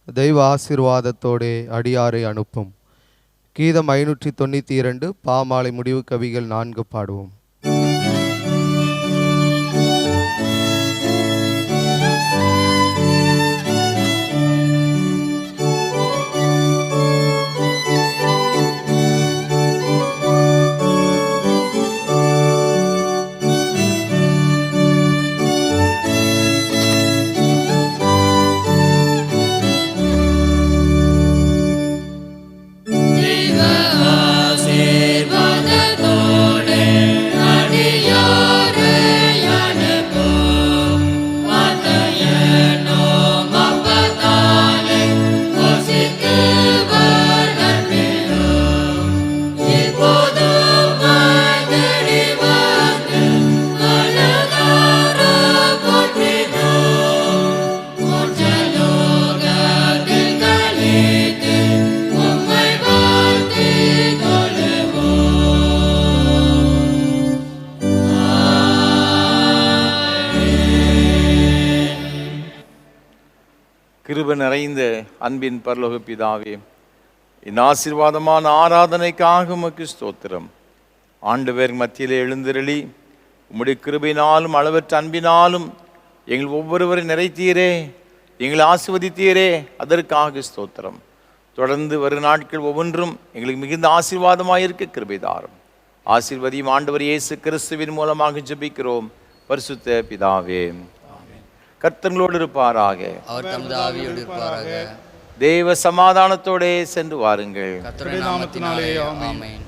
[SPEAKER 2] தெய்வ ஆசீர்வாதத்தோடே அடியாரை அனுப்பும். கீதம் 592 பாமாலை முடிவு கவிகள் 4 பாடுவோம்.
[SPEAKER 1] கிருபை நிறைந்த அன்பின் பரலோக பிதாவே, இந்த ஆசீர்வாதமான ஆராதனைக்காக உமக்கு ஸ்தோத்திரம். ஆண்டவர் மத்தியிலே எழுந்தருளி உம்முடைய கிருபையினாலும் அளவற்ற அன்பினாலும் எங்கள் ஒவ்வொருவரை நிறைத்தீரே, எங்களை ஆசீர்வதித்தீரே, அதற்காக ஸ்தோத்திரம். தொடர்ந்து வரும் நாட்கள் ஒவ்வொன்றும் எங்களுக்கு மிகுந்த ஆசீர்வாதமாக இருக்க கிருபை தாரும். ஆசீர்வதியும் ஆண்டவர் இயேசு கிறிஸ்துவின் மூலமாக ஜெபிக்கிறோம் பரிசுத்த பிதாவே. கர்த்தர்களோடு இருப்பாராக,
[SPEAKER 3] அவர் தமது ஆவியோடு இருப்பாராக.
[SPEAKER 1] தேவ சமாதானத்தோடே சென்று வாருங்கள்.
[SPEAKER 3] கர்த்தருடைய நாமத்தினாலே ஆமென்.